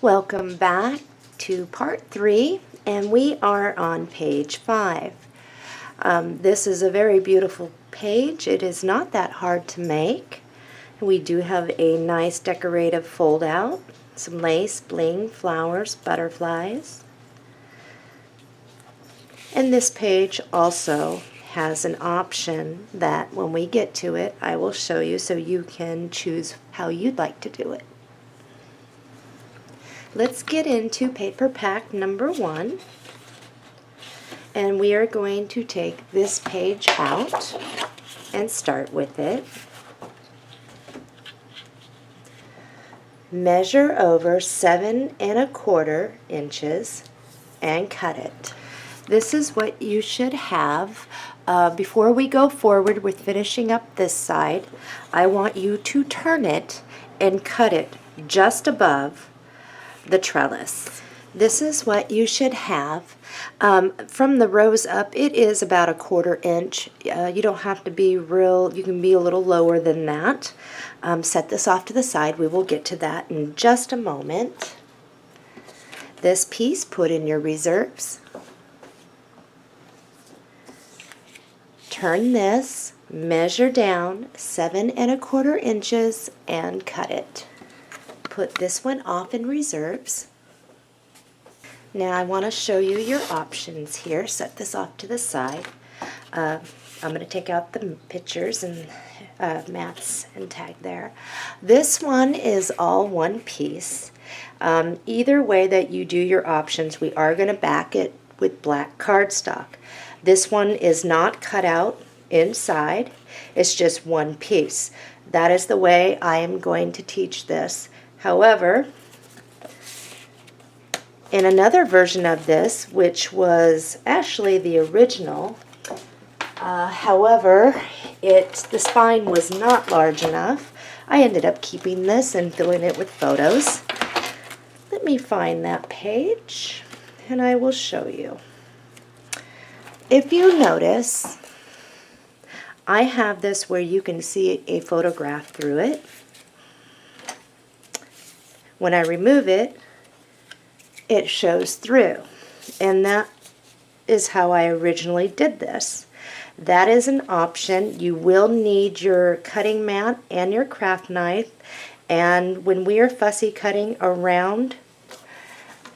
Welcome back to part 3, and we are on page 5. This is a very beautiful page. It is not that hard to make. We do have a nice decorative fold out, some lace, bling, flowers, butterflies. And this page also has an option that when we get to it, I will show you so you can choose how you'd like to do it. Let's get into paper pack number 1, and we are going to take this page out and start with it. Measure over 7¼ inches and cut it. This is what you should have. Before we go forward with finishing up this side, I want you to turn it and cut it just above the trellis. This is what you should have. From the rows up, it is about 1/4 inch. You don't have to be real, you can be a little lower than that. Set this off to the side. We will get to that in just a moment. This piece, put in your reserves. Turn this, measure down 7¼ inches and cut it. Put this one off in reserves. Now I want to show you your options here. Set this off to the side. I'm going to take out the pictures and mats and tag there. This one is all one piece. Either way that you do your options, we are going to back it with black cardstock. This one is not cut out inside. It's just one piece. That is the way I am going to teach this. However, in another version of this, which was actually the original, however, the spine was not large enough. I ended up keeping this and filling it with photos. Let me find that page and I will show you. If you notice, I have this where you can see a photograph through it. When I remove it, it shows through, and that is how I originally did this. That is an option. You will need your cutting mat and your craft knife, and when we are fussy cutting around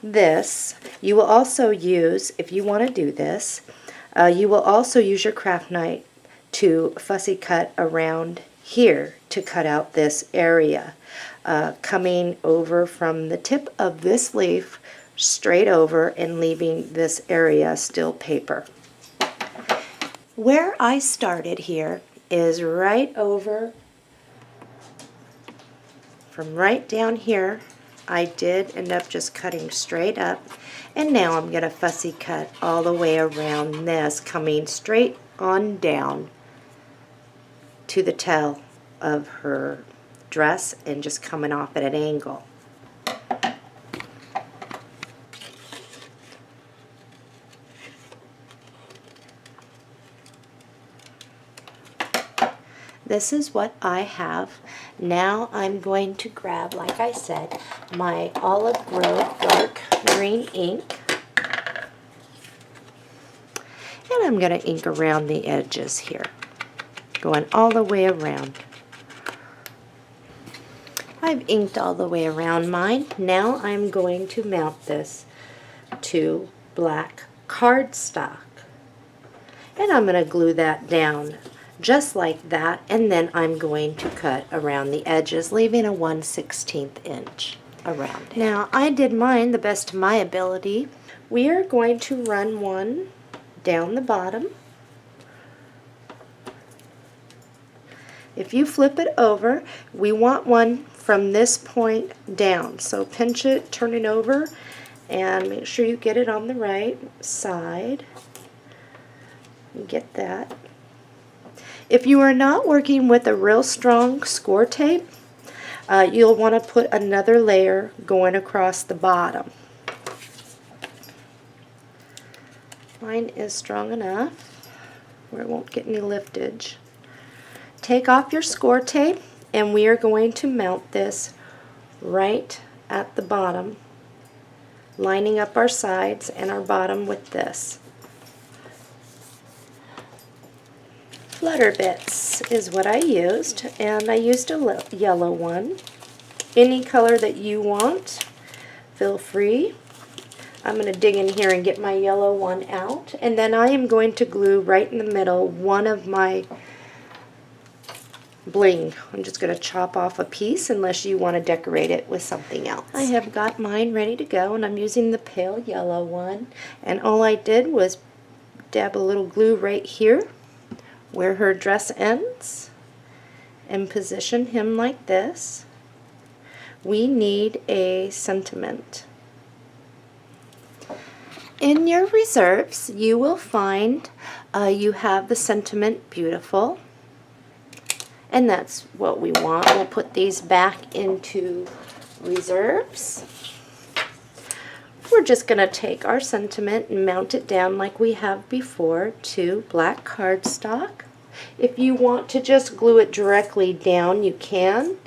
this, you will also use, if you want to do this, you will also use your craft knife to fussy cut around here to cut out this area, coming over from the tip of this leaf straight over and leaving this area still paper. Where I started here is right over, from right down here, I did end up just cutting straight up, and now I'm going to fussy cut all the way around this, coming straight on down to the tail of her dress and just coming off at an angle. This is what I have. Now I'm going to grab, like I said, my Olive Grove dark green ink, and I'm going to ink around the edges here, going all the way around. I've inked all the way around mine. Now I'm going to mount this to black cardstock, and I'm going to glue that down just like that, and then I'm going to cut around the edges, leaving a 1/16 inch around it. Now I did mine the best of my ability. We are going to run one down the bottom. If you flip it over, we want one from this point down. So pinch it, turn it over, and make sure you get it on the right side. Get that. If you are not working with a real strong score tape, you'll want to put another layer going across the bottom. Mine is strong enough where it won't get any liftage. Take off your score tape, and we are going to mount this right at the bottom lining up our sides and our bottom with this. Flutter bits is what I used, and I used a yellow one. Any color that you want, feel free. I'm going to dig in here and get my yellow one out, and then I am going to glue right in the middle one of my bling. I'm just going to chop off a piece unless you want to decorate it with something else. I have got mine ready to go, and I'm using the pale yellow one, and all I did was dab a little glue right here where her dress ends and position him like this. We need a sentiment. In your reserves, you will find you have the sentiment beautiful, and that's what we want. We'll put these back into reserves. We're just going to take our sentiment and mount it down like we have before to black cardstock. If you want to just glue it directly down, you can.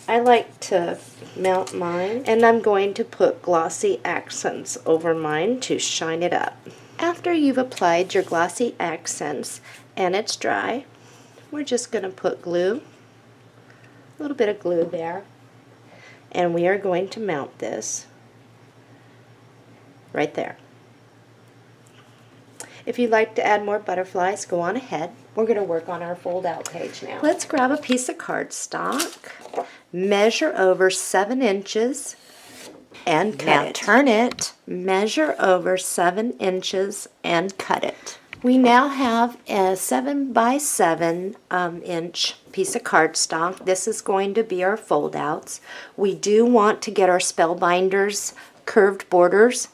I like to mount mine, and I'm going to put glossy accents over mine to shine it up. After you've applied your glossy accents and it's dry, we're just going to put glue, a little bit of glue there, and we are going to mount this right there. If you'd like to add more butterflies, go on ahead. We're going to work on our fold out page now. Let's grab a piece of cardstock, measure over 7 inches, and cut it. Turn it, measure over 7 inches, and cut it. We now have a 7 by 7 inch piece of cardstock. This is going to be our fold outs. We do want to get our spellbinders curved borders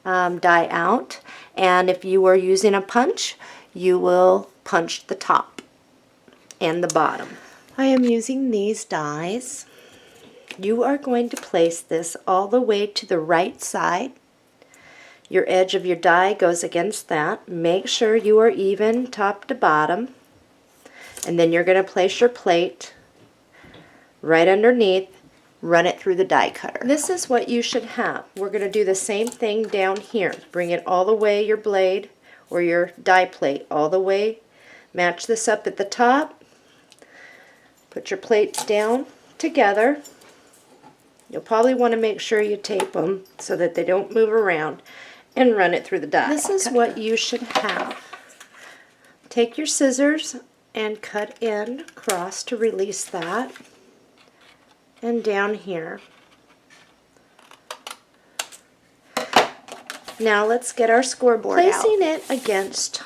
die out, and if you are using a punch, you will punch the top and the bottom. I am using these dies. You are going to place this all the way to the right side. Your edge of your die goes against that. Make sure you are even top to bottom, and then you're going to place your plate right underneath. Run it through the die cutter. This is what you should have. We're going to do the same thing down here. Bring it all the way, your blade or your die plate all the way. Match this up at the top. Put your plates down together. You'll probably want to make sure you tape them so that they don't move around, and run it through the die. This is what you should have. Take your scissors and cut in across to release that. And down here. Now let's get our scoreboard out. Placing it against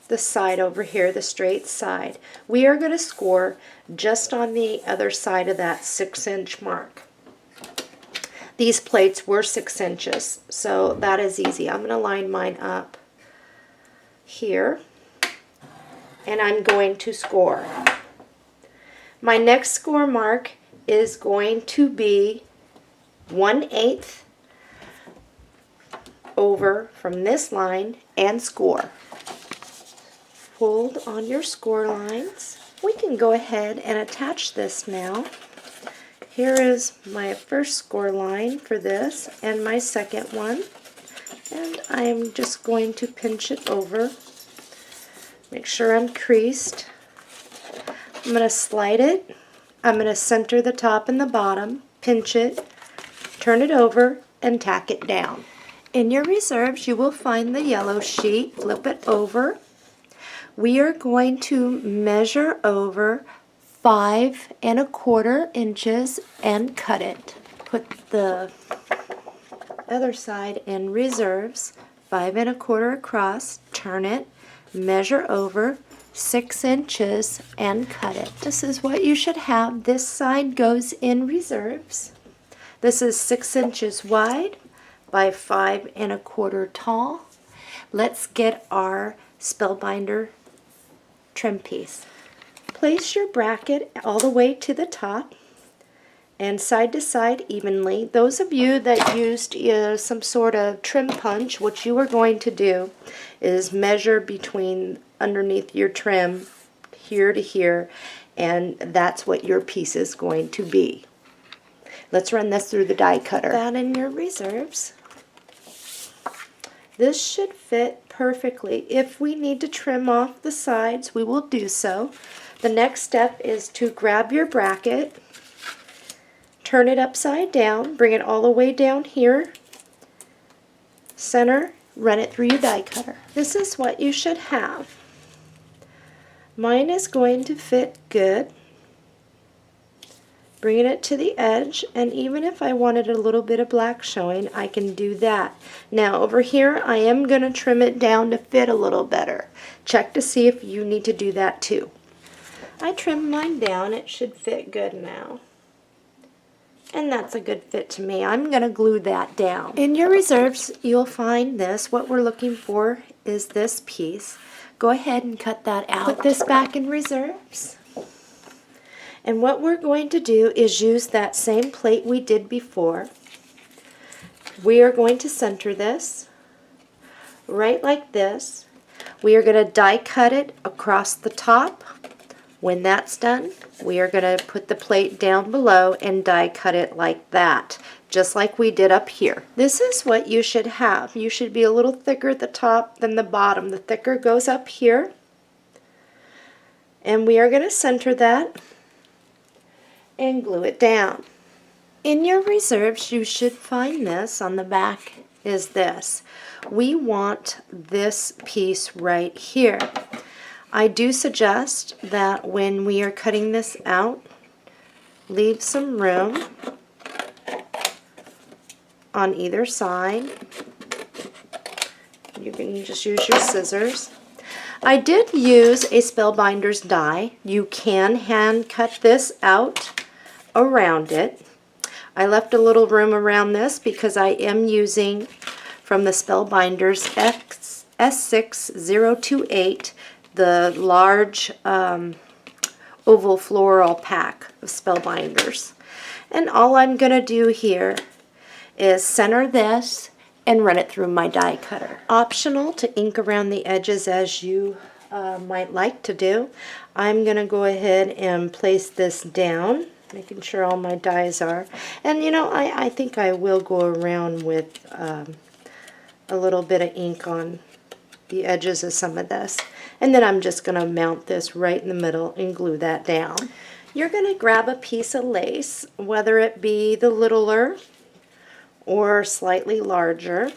the side over here, the straight side, we are going to score just on the other side of that 6-inch mark. These plates were 6 inches, so that is easy. I'm going to line mine up here, and I'm going to score. My next score mark is going to be 1/8 over from this line and score. Fold on your score lines. We can go ahead and attach this now. Here is my first score line for this and my second one, and I'm just going to pinch it over. Make sure I'm creased. I'm going to slide it. I'm going to center the top and the bottom, pinch it, turn it over, and tack it down. In your reserves, you will find the yellow sheet. Flip it over. We are going to measure over 5 1/4 inches and cut it. Put the other side in reserves, 5 1/4 across, turn it, measure over 6 inches and cut it. This is what you should have. This side goes in reserves. This is 6 inches wide by 5 1/4 tall. Let's get our spellbinder trim piece. Place your bracket all the way to the top and side to side evenly. Those of you that used some sort of trim punch, what you are going to do is measure between underneath your trim here to here, and that's what your piece is going to be. Let's run this through the die cutter. That in your reserves. This should fit perfectly. If we need to trim off the sides, we will do so. The next step is to grab your bracket, turn it upside down, bring it all the way down here, center, run it through your die cutter. This is what you should have. Mine is going to fit good. Bringing it to the edge, and even if I wanted a little bit of black showing, I can do that. Now over here, I am going to trim it down to fit a little better. Check to see if you need to do that too. I trimmed mine down. It should fit good now. And that's a good fit to me. I'm going to glue that down. In your reserves, you'll find this. What we're looking for is this piece. Go ahead and cut that out. Put this back in reserves. And what we're going to do is use that same plate we did before. We are going to center this right like this. We are going to die cut it across the top. When that's done, we are going to put the plate down below and die cut it like that, just like we did up here. This is what you should have. You should be a little thicker at the top than the bottom. The thicker goes up here. And we are going to center that and glue it down. In your reserves, you should find this on the back is this. We want this piece right here. I do suggest that when we are cutting this out, leave some room on either side. You can just use your scissors. I did use a Spellbinders die. You can hand cut this out around it. I left a little room around this because I am using from the Spellbinders S6028, the large oval floral pack of Spellbinders. And all I'm going to do here is center this and run it through my die cutter. Optional to ink around the edges as you might like to do. I'm going to go ahead and place this down, making sure all my dies are. And you know, I think I will go around with a little bit of ink on the edges of some of this. And then I'm just going to mount this right in the middle and glue that down. You're going to grab a piece of lace, whether it be the littler or slightly larger.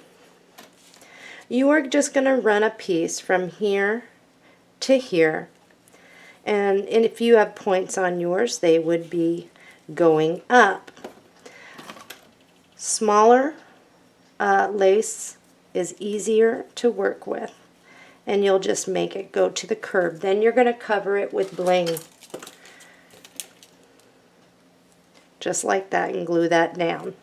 You are just going to run a piece from here to here. And if you have points on yours, they would be going up. Smaller lace is easier to work with, and you'll just make it go to the curve. Then you're going to cover it with bling. Just like that, and glue that down.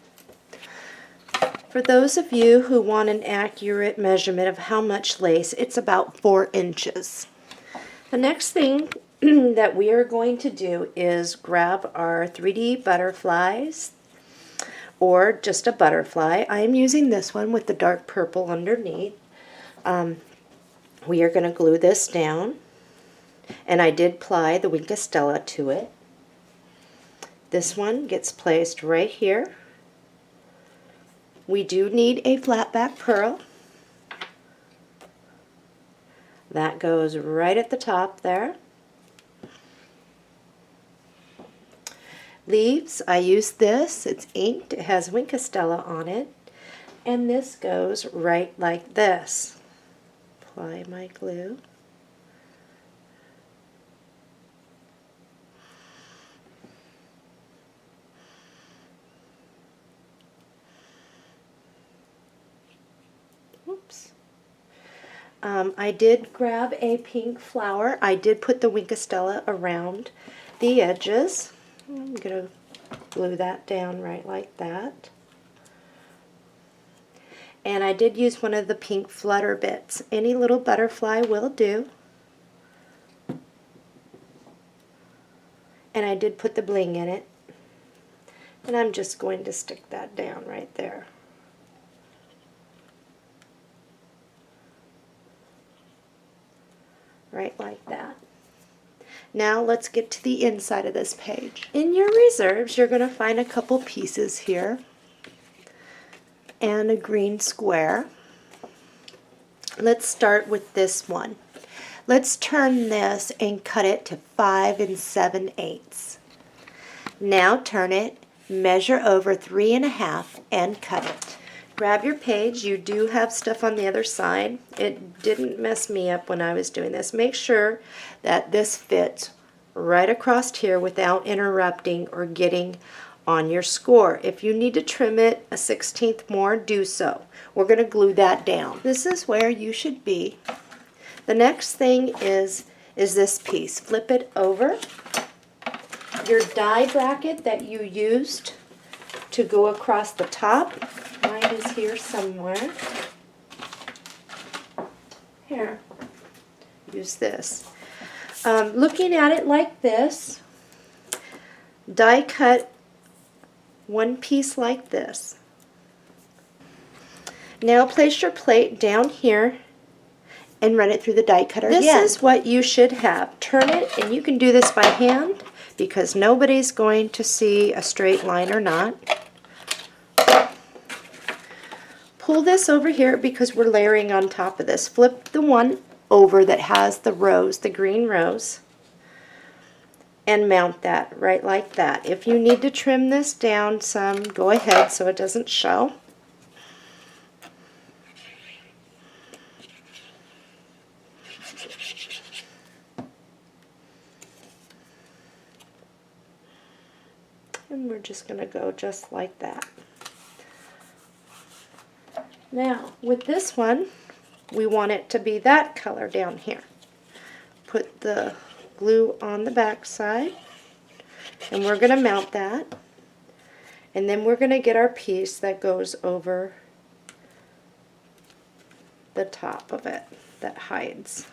For those of you who want an accurate measurement of how much lace, it's about 4 inches. The next thing that we are going to do is grab our 3D butterflies, or just a butterfly. I am using this one with the dark purple underneath. We are going to glue this down, and I did apply the Wink of Stella to it. This one gets placed right here. We do need a flat back pearl. That goes right at the top there. Leaves, I use this. It's inked. It has Wink of Stella on it. And this goes right like this. Apply my glue. Oops. I did grab a pink flower. I did put the Wink of Stella around the edges. I'm going to glue that down right like that. And I did use one of the pink flutter bits. Any little butterfly will do. And I did put the bling in it. And I'm just going to stick that down right there. Right like that. Now let's get to the inside of this page. In your reserves, you're going to find a couple pieces here and a green square. Let's start with this one. Let's turn this and cut it to 5 7/8. Now turn it, measure over 3 1/2 and cut it. Grab your page. You do have stuff on the other side. It didn't mess me up when I was doing this. Make sure that this fits right across here without interrupting or getting on your score. If you need to trim it a 1/16 more, do so. We're going to glue that down. This is where you should be. The next thing is this piece. Flip it over. Your die bracket that you used to go across the top, mine is here somewhere. Here, use this. Looking at it like this, die cut one piece like this. Now place your plate down here and run it through the die cutter again. This is what you should have. Turn it, and you can do this by hand because nobody's going to see a straight line or not. Pull this over here because we're layering on top of this. Flip the one over that has the rose, the green rose, and mount that right like that. If you need to trim this down some, go ahead so it doesn't show. And we're just going to go just like that. Now, with this one, we want it to be that color down here. Put the glue on the back side, and we're going to mount that. And then we're going to get our piece that goes over the top of it, that hides.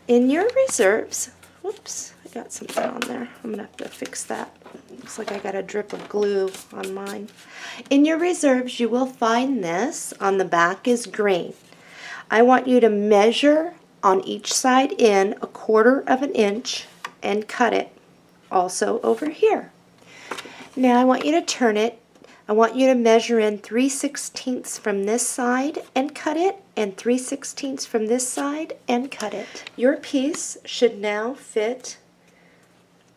In your reserves, whoops, I got something on there. I'm going to have to fix that. Looks like I got a drip of glue on mine. In your reserves, you will find this. On the back is green. I want you to measure on each side in 1/4 inch and cut it also over here. Now I want you to turn it. I want you to measure in 3/16 from this side and cut it, and 3/16 from this side and cut it. Your piece should now fit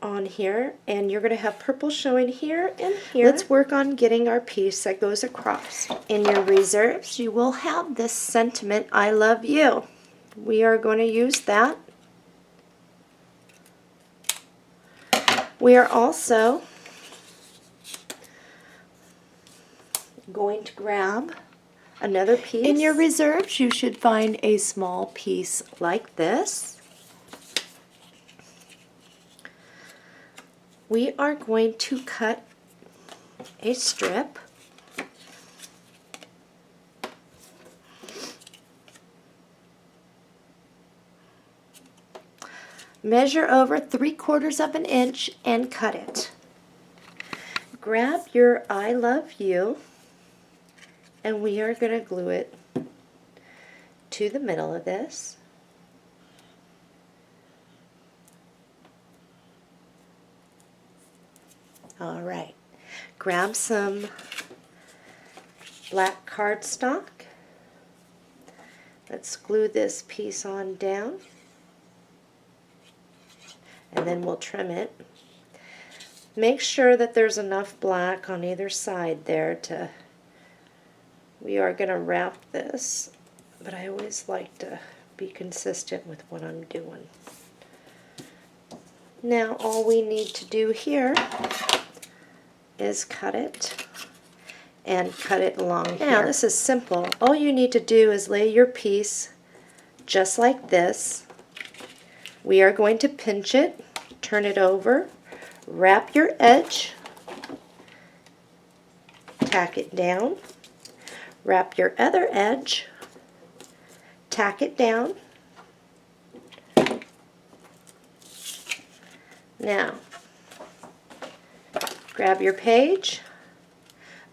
on here, and you're going to have purple showing here and here. Let's work on getting our piece that goes across. In your reserves, you will have this sentiment, I love you. We are going to use that. We are also going to grab another piece. In your reserves, you should find a small piece like this. We are going to cut a strip. Measure over 3/4 inch and cut it. Grab your I love you, and we are going to glue it to the middle of this. All right, grab some black cardstock. Let's glue this piece on down, and then we'll trim it. Make sure that there's enough black on either side there to, we are going to wrap this, but I always like to be consistent with what I'm doing. Now all we need to do here is cut it and cut it along here. Now this is simple. All you need to do is lay your piece just like this. We are going to pinch it, turn it over, wrap your edge, tack it down, wrap your other edge, tack it down. Now, grab your page,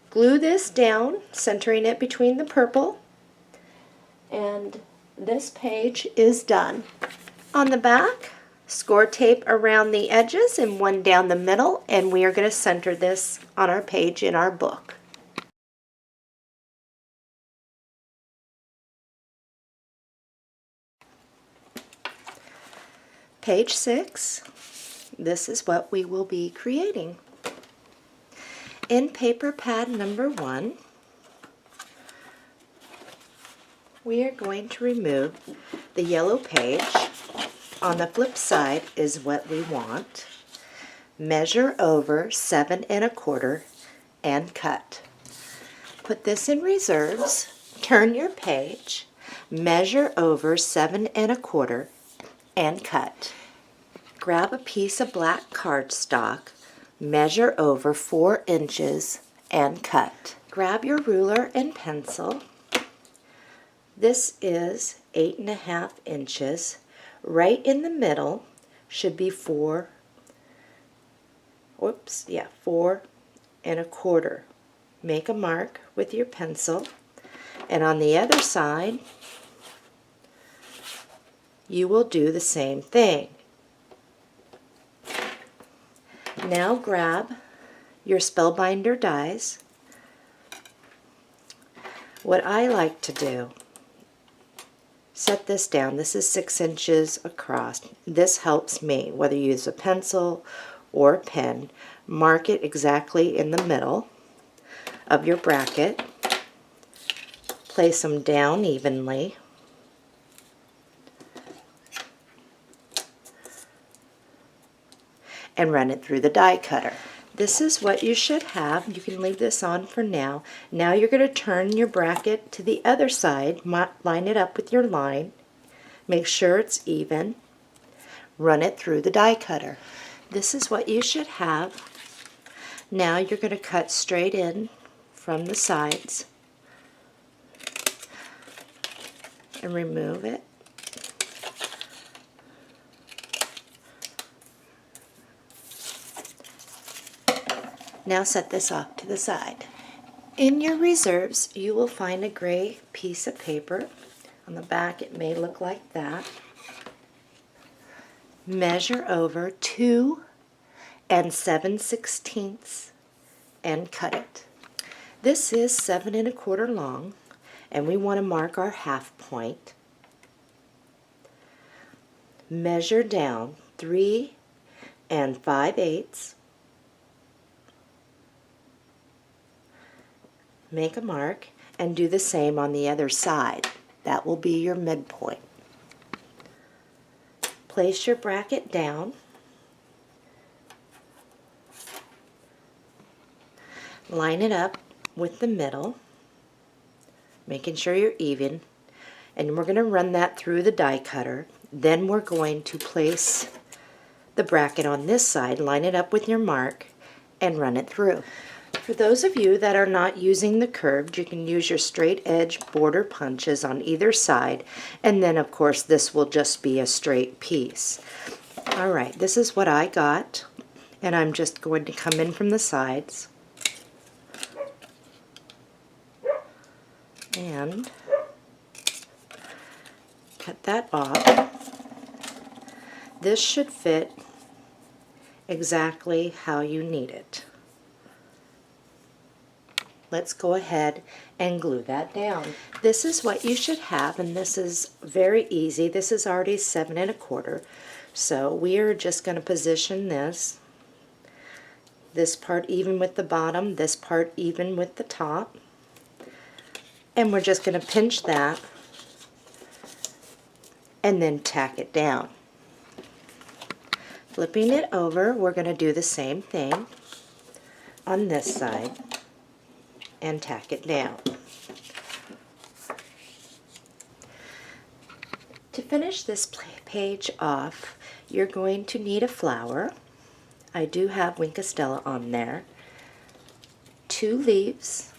glue this down, centering it between the purple, and this page is done. On the back, score tape around the edges and one down the middle, and we are going to center this on our page in our book. page 6, this is what we will be creating. In paper pad number 1, we are going to remove the yellow page. On the flip side is what we want. Measure over 7 1/4 and cut. Put this in reserves, turn your page, measure over 7 1/4 and cut. Grab a piece of black cardstock, measure over 4 inches and cut. Grab your ruler and pencil. This is 8 1/2 inches. Right in the middle should be 4 1/4. Make a mark with your pencil, and on the other side you will do the same thing. Now grab your spellbinder dies. What I like to do, set this down. This is 6 inches across. This helps me, whether you use a pencil or a pen. Mark it exactly in the middle of your bracket. Place them down evenly. And run it through the die cutter. This is what you should have. You can leave this on for now. Now you're going to turn your bracket to the other side. Line it up with your line. Make sure it's even. Run it through the die cutter. This is what you should have. Now you're going to cut straight in from the sides and remove it. Now set this off to the side. In your reserves, you will find a gray piece of paper. On the back, it may look like that. Measure over 2 7/16 and cut it. This is 7 1/4 long, and we want to mark our half point. Measure down 3 5/8. Make a mark and do the same on the other side. That will be your midpoint. Place your bracket down. Line it up with the middle, making sure you're even, and we're going to run that through the die cutter. Then we're going to place the bracket on this side, line it up with your mark, and run it through. For those of you that are not using the curved, you can use your straight edge border punches on either side, and then of course this will just be a straight piece. Alright, this is what I got, and I'm just going to come in from the sides and cut that off. This should fit exactly how you need it. Let's go ahead and glue that down. This is what you should have, and this is very easy. This is already 7 1/4, so we are just going to position this part even with the bottom, this part even with the top, and we're just going to pinch that and then tack it down. Flipping it over, we're going to do the same thing on this side and tack it down. To finish this page off, you're going to need a flower. I do have Winkostella on there. 2 leaves,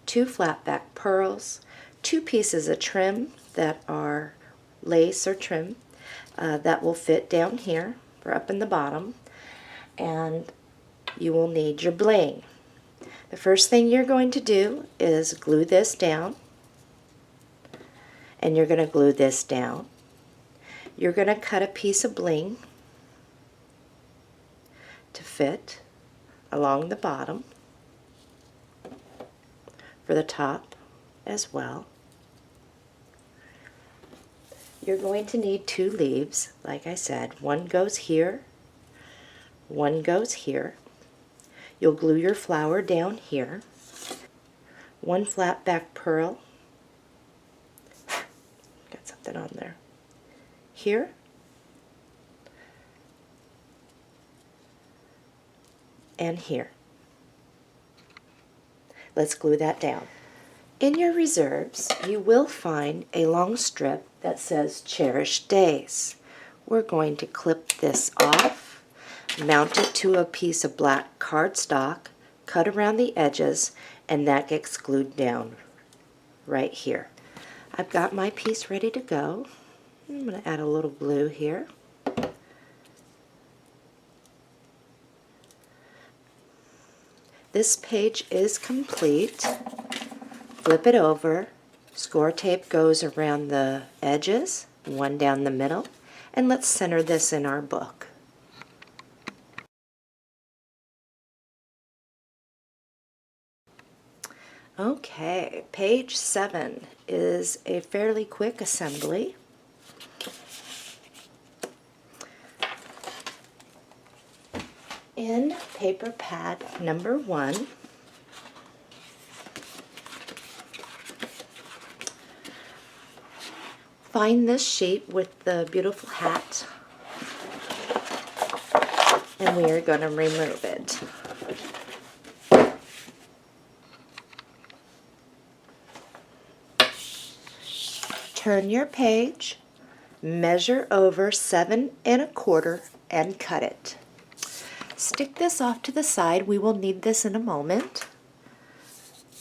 2 flat back pearls, 2 pieces of trim that are lace or trim that will fit down here or up in the bottom, and you will need your bling. The first thing you're going to do is glue this down, and you're going to glue this down. You're going to cut a piece of bling to fit along the bottom for the top as well. You're going to need 2 leaves, like I said. One goes here, one goes here. You'll glue your flower down here. 1 flat back pearl. Got something on there. Here. And here. Let's glue that down. In your reserves, you will find a long strip that says Cherished Days. We're going to clip this off, mount it to a piece of black cardstock, cut around the edges, and that gets glued down right here. I've got my piece ready to go. I'm going to add a little glue here. This page is complete. Flip it over. Score tape goes around the edges, one down the middle, and let's center this in our book. Okay, page 7 is a fairly quick assembly. In paper pad number 1, find this sheet with the beautiful hat, and we are going to remove it. Turn your page, measure over 7 1/4 and cut it. Stick this off to the side. We will need this in a moment.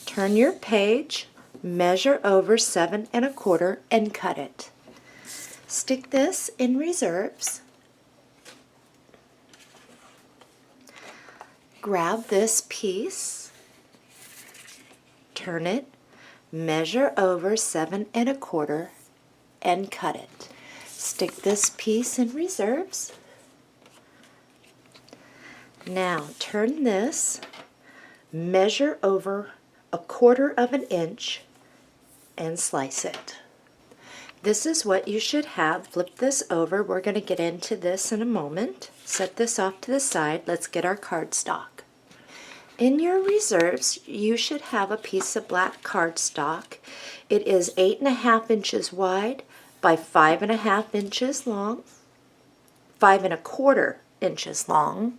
Turn your page, measure over 7 1/4 and cut it. Stick this in reserves. Grab this piece, turn it, measure over 7 1/4 and cut it. Stick this piece in reserves. Now turn this, measure over 1/4 inch and slice it. This is what you should have. Flip this over. We're going to get into this in a moment. Set this off to the side. Let's get our cardstock. In your reserves, you should have a piece of black cardstock. It is 8 1/2 inches wide by 5 1/2 inches long, 5 1/4 inches long.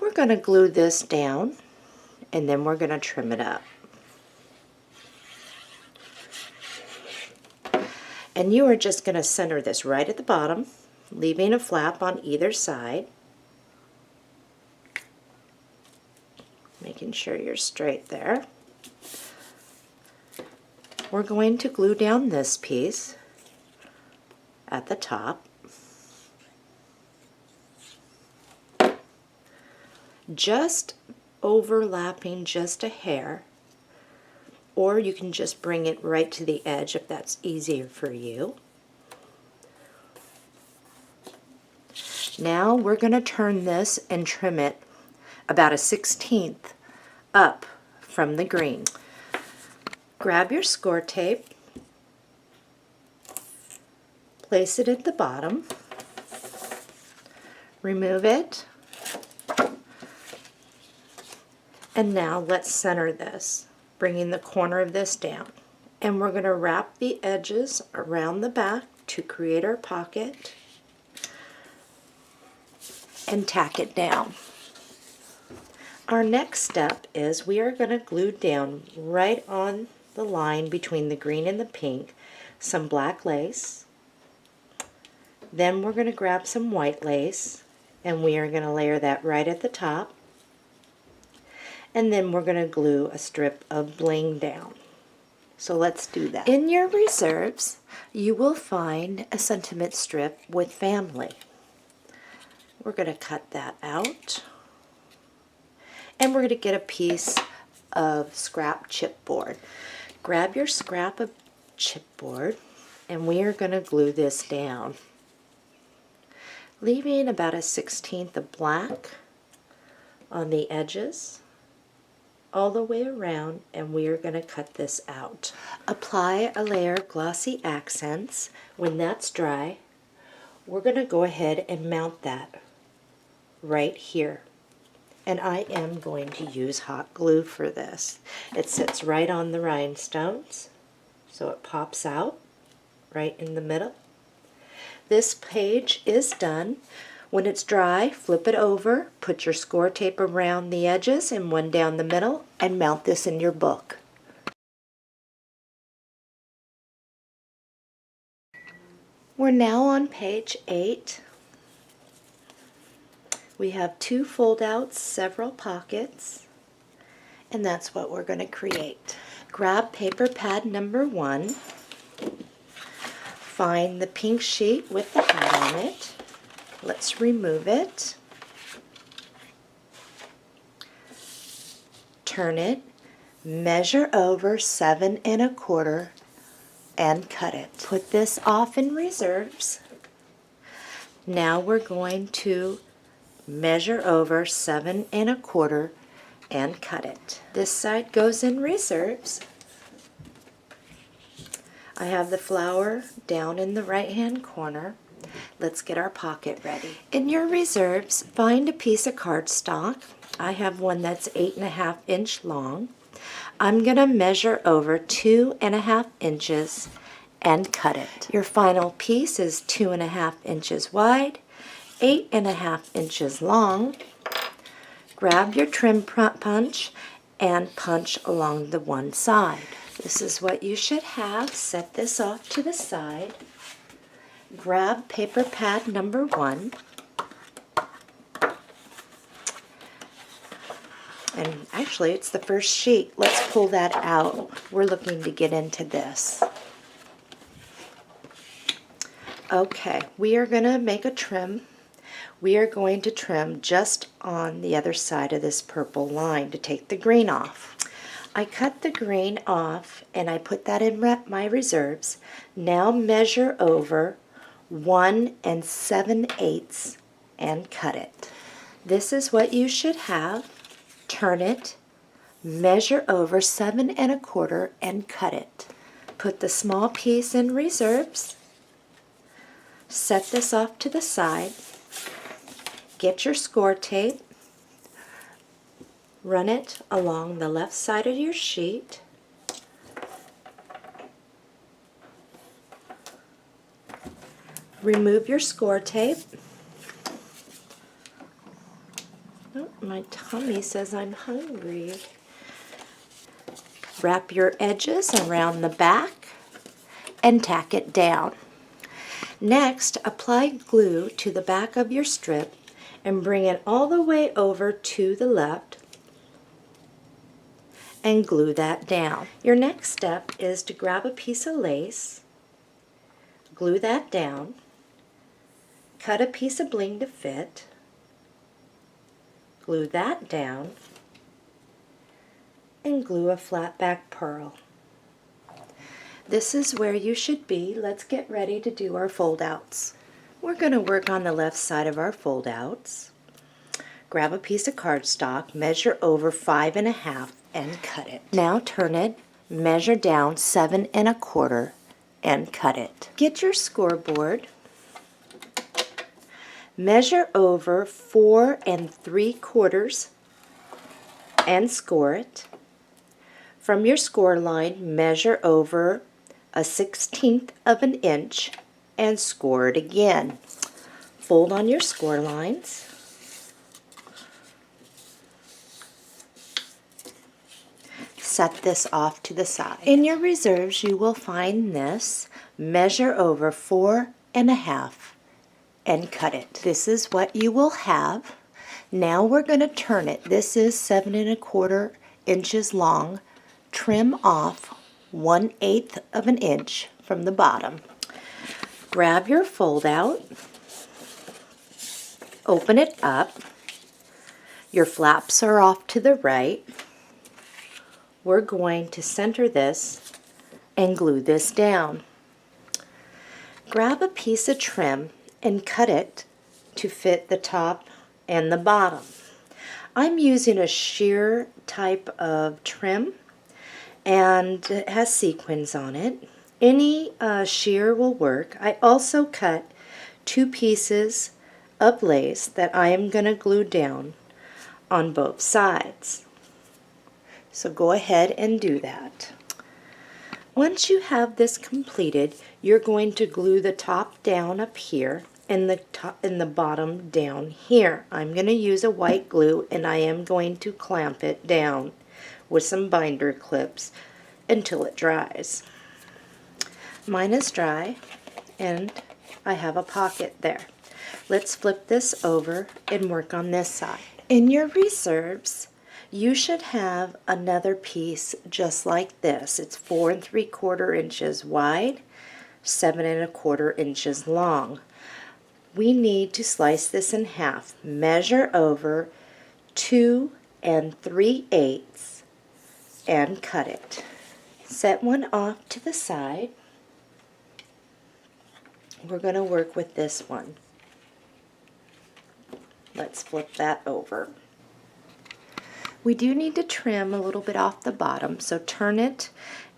We're going to glue this down, and then we're going to trim it up. And you are just going to center this right at the bottom, leaving a flap on either side. Making sure you're straight there. We're going to glue down this piece at the top. Just overlapping just a hair, or you can just bring it right to the edge if that's easier for you. Now we're going to turn this and trim it about a 1/16 up from the green. Grab your score tape, place it at the bottom, remove it, and now let's center this, bringing the corner of this down. And we're going to wrap the edges around the back to create our pocket and tack it down. Our next step is we are going to glue down right on the line between the green and the pink some black lace. Then we're going to grab some white lace, and we are going to layer that right at the top. And then we're going to glue a strip of bling down. So let's do that. In your reserves, you will find a sentiment strip with family. We're going to cut that out. And we're going to get a piece of scrap chipboard. Grab your scrap of chipboard, and we are going to glue this down, leaving about a 1/16 of black on the edges all the way around, and we are going to cut this out. Apply a layer of glossy accents. When that's dry, we're going to go ahead and mount that right here. And I am going to use hot glue for this. It sits right on the rhinestones, so it pops out right in the middle. This page is done. When it's dry, flip it over, put your score tape around the edges and one down the middle, and mount this in your book. We're now on page 8. We have 2 fold-outs, several pockets, and that's what we're going to create. Grab paper pad number 1. Find the pink sheet with the hat on it. Let's remove it. Turn it, measure over 7 1/4 and cut it. Put this off in reserves. Now we're going to measure over 7 1/4 and cut it. This side goes in reserves. I have the flower down in the right hand corner. Let's get our pocket ready. In your reserves, find a piece of cardstock. I have one that's 8 1/2 inch long. I'm going to measure over 2 1/2 inches and cut it. Your final piece is 2 1/2 inches wide, 8 1/2 inches long. Grab your trim punch and punch along the one side. This is what you should have. Set this off to the side. Grab paper pad number 1. And actually, it's the first sheet. Let's pull that out. We're looking to get into this. Okay, we are going to make a trim. We are going to trim just on the other side of this purple line to take the green off. I cut the green off and I put that in my reserves. Now measure over 1 7/8 and cut it. This is what you should have. Turn it, measure over 7 1/4 and cut it. Put the small piece in reserves. Set this off to the side. Get your score tape. Run it along the left side of your sheet. Remove your score tape. Oh, my tummy says I'm hungry. Wrap your edges around the back and tack it down. Next, apply glue to the back of your strip and bring it all the way over to the left and glue that down. Your next step is to grab a piece of lace, glue that down, cut a piece of bling to fit, glue that down, and glue a flat back pearl. This is where you should be. Let's get ready to do our fold outs. We're going to work on the left side of our fold outs. Grab a piece of cardstock, measure over 5 1/2 and cut it. Now turn it, measure down 7 1/4 and cut it. Get your scoreboard. Measure over 4 3/4 and score it. From your score line, measure over a 1/16 of an inch and score it again. Fold on your score lines. Set this off to the side. In your reserves, you will find this. Measure over 4 1/2 and cut it. This is what you will have. Now we're going to turn it. This is 7 1/4 inches long. Trim off 1/8 of an inch from the bottom. Grab your fold out. Open it up. Your flaps are off to the right. We're going to center this and glue this down. Grab a piece of trim and cut it to fit the top and the bottom. I'm using a sheer type of trim, and it has sequins on it. Any sheer will work. I also cut 2 pieces of lace that I am going to glue down on both sides. So go ahead and do that. Once you have this completed, you're going to glue the top down up here and the bottom down here. I'm going to use a white glue, and I am going to clamp it down with some binder clips until it dries. Mine is dry and I have a pocket there. Let's flip this over and work on this side. In your reserves, you should have another piece just like this. It's 4 3/4 inches wide, 7 1/4 inches long. We need to slice this in half. Measure over 2 3/8 and cut it. Set one off to the side. We're going to work with this one. Let's flip that over. We do need to trim a little bit off the bottom, so turn it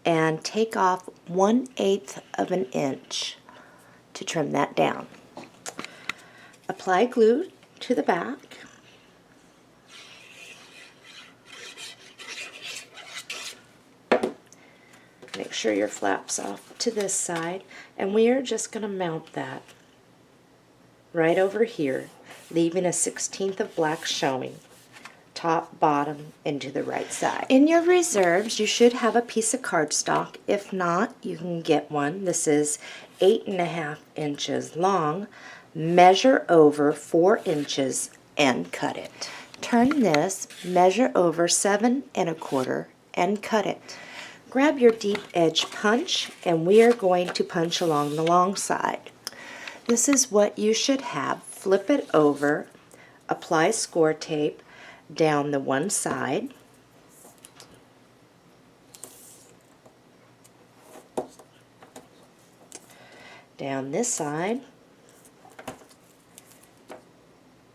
and take off 1/8 of an inch to trim that down. Apply glue to the back. Make sure your flap's off to this side, and we are just going to mount that right over here, leaving a 1/16 of black showing. Top, bottom, and to the right side. In your reserves, you should have a piece of cardstock. If not, you can get one. This is 8 1/2 inches long. Measure over 4 inches and cut it. Turn this, measure over 7 1/4 and cut it. Grab your deep edge punch, and we are going to punch along the long side. This is what you should have. Flip it over, apply score tape down the one side, down this side,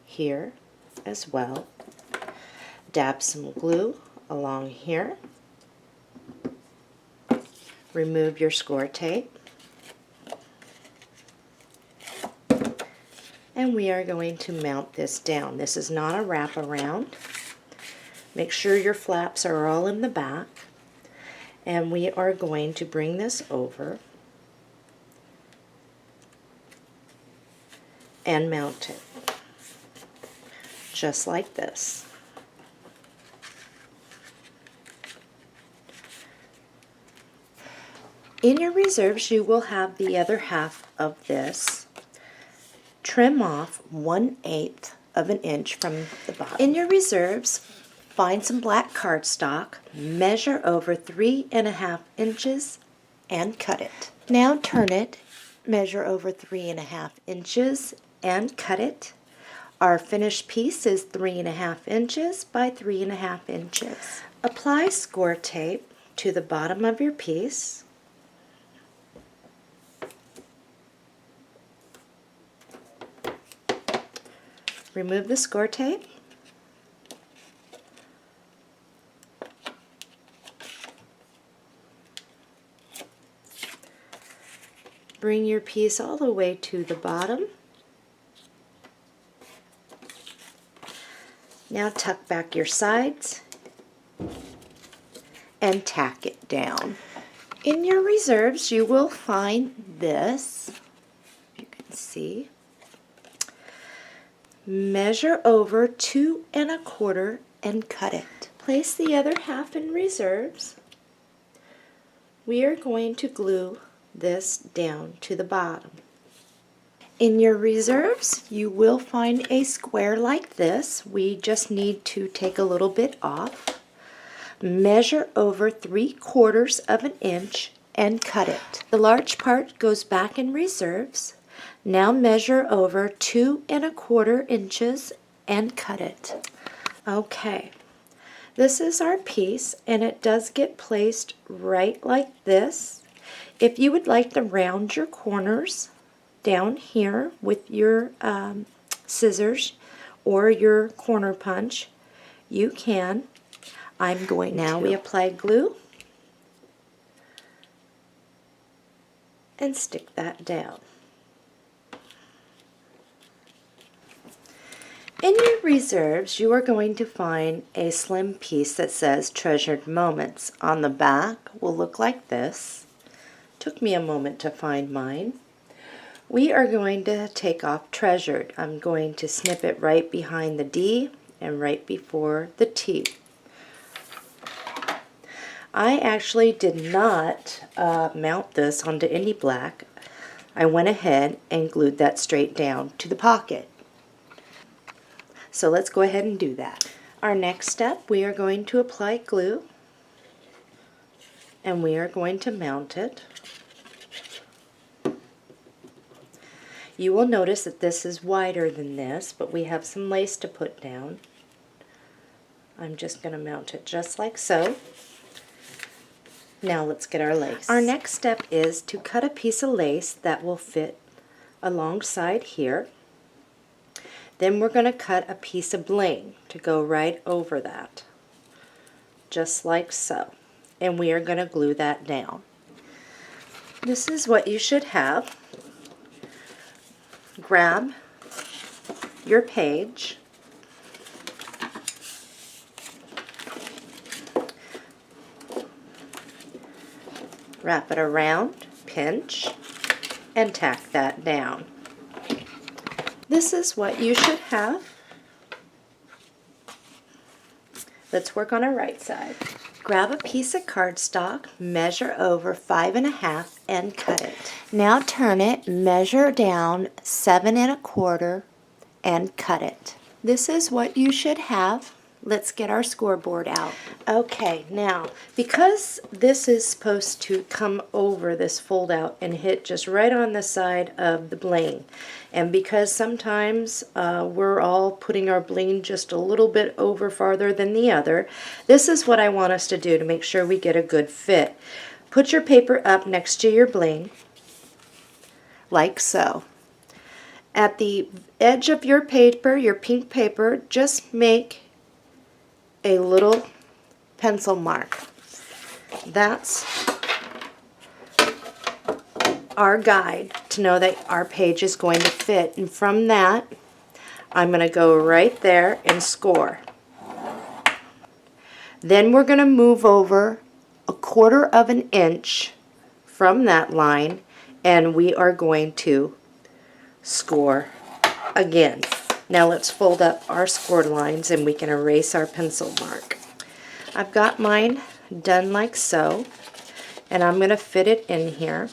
here as well. Dab some glue along here. Remove your score tape. And we are going to mount this down. This is not a wraparound. Make sure your flaps are all in the back. And we are going to bring this over and mount it. Just like this. In your reserves, you will have the other half of this. Trim off 1/8 of an inch from the bottom. In your reserves, find some black cardstock, measure over 3 1/2 inches, and cut it. Now turn it, measure over 3 1/2 inches, and cut it. Our finished piece is 3 1/2 inches by 3 1/2 inches. Apply score tape to the bottom of your piece. Remove the score tape. Bring your piece all the way to the bottom. Now tuck back your sides and tack it down. In your reserves, you will find this. You can see. Measure over 2 1/4 and cut it. Place the other half in reserves. We are going to glue this down to the bottom. In your reserves, you will find a square like this. We just need to take a little bit off. Measure over 3/4 of an inch and cut it. The large part goes back in reserves. Now measure over 2 1/4 inches and cut it. Okay, this is our piece, and it does get placed right like this. If you would like to round your corners down here with your scissors or your corner punch, you can. I'm going now we apply glue and stick that down. In your reserves, you are going to find a slim piece that says Treasured Moments. On the back will look like this. Took me a moment to find mine. We are going to take off Treasured. I'm going to snip it right behind the D and right before the T. I actually did not mount this onto any black. I went ahead and glued that straight down to the pocket. So let's go ahead and do that. Our next step, we are going to apply glue and we are going to mount it. You will notice that this is wider than this, but we have some lace to put down. I'm just going to mount it just like so. Now let's get our lace. Our next step is to cut a piece of lace that will fit alongside here. Then we're going to cut a piece of bling to go right over that, just like so. And we are going to glue that down. This is what you should have. Grab your page, wrap it around, pinch, and tack that down. This is what you should have. Let's work on our right side. Grab a piece of cardstock, measure over 5 1/2 and cut it. Now turn it, measure down 7 1/4 and cut it. This is what you should have. Let's get our scoreboard out. Okay, now because this is supposed to come over this fold out and hit just right on the side of the bling, and because sometimes we're all putting our bling just a little bit over farther than the other, this is what I want us to do to make sure we get a good fit. Put your paper up next to your bling, like so. At the edge of your paper, your pink paper, just make a little pencil mark. That's our guide to know that our page is going to fit, and from that I'm going to go right there and score. Then we're going to move over 1/4 of an inch from that line and we are going to score again. Now let's fold up our scored lines and we can erase our pencil mark. I've got mine done like so, and I'm going to fit it in here.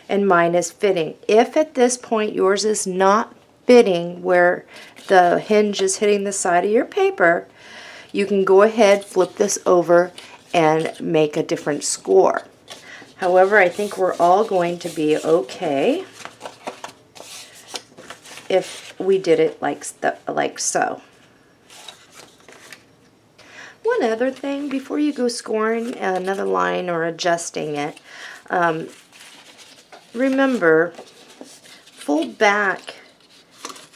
And mine is fitting. If at this point yours is not fitting where the hinge is hitting the side of your paper, you can go ahead, flip this over, and make a different score. However, I think we're all going to be okay if we did it like so. One other thing, before you go scoring another line or adjusting it, remember, fold back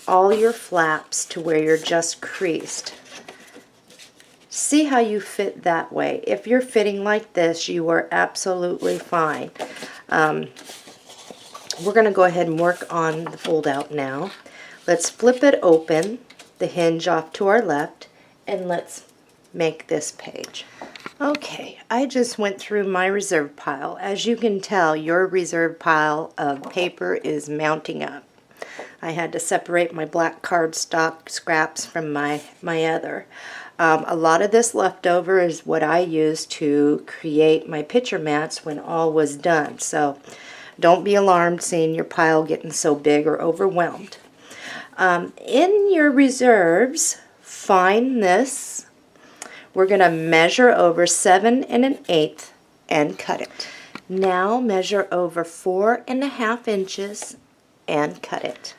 all your flaps to where you're just creased. See how you fit that way. If you're fitting like this, you are absolutely fine. We're going to go ahead and work on the fold out now. Let's flip it open, the hinge off to our left, and let's make this page. Okay, I just went through my reserve pile. As you can tell, your reserve pile of paper is mounting up. I had to separate my black cardstock scraps from my other. A lot of this leftover is what I used to create my picture mats when all was done. So don't be alarmed seeing your pile getting so big or overwhelmed. In your reserves, find this. We're going to measure over 7 1/8 and cut it. Now measure over 4 1/2 inches and cut it.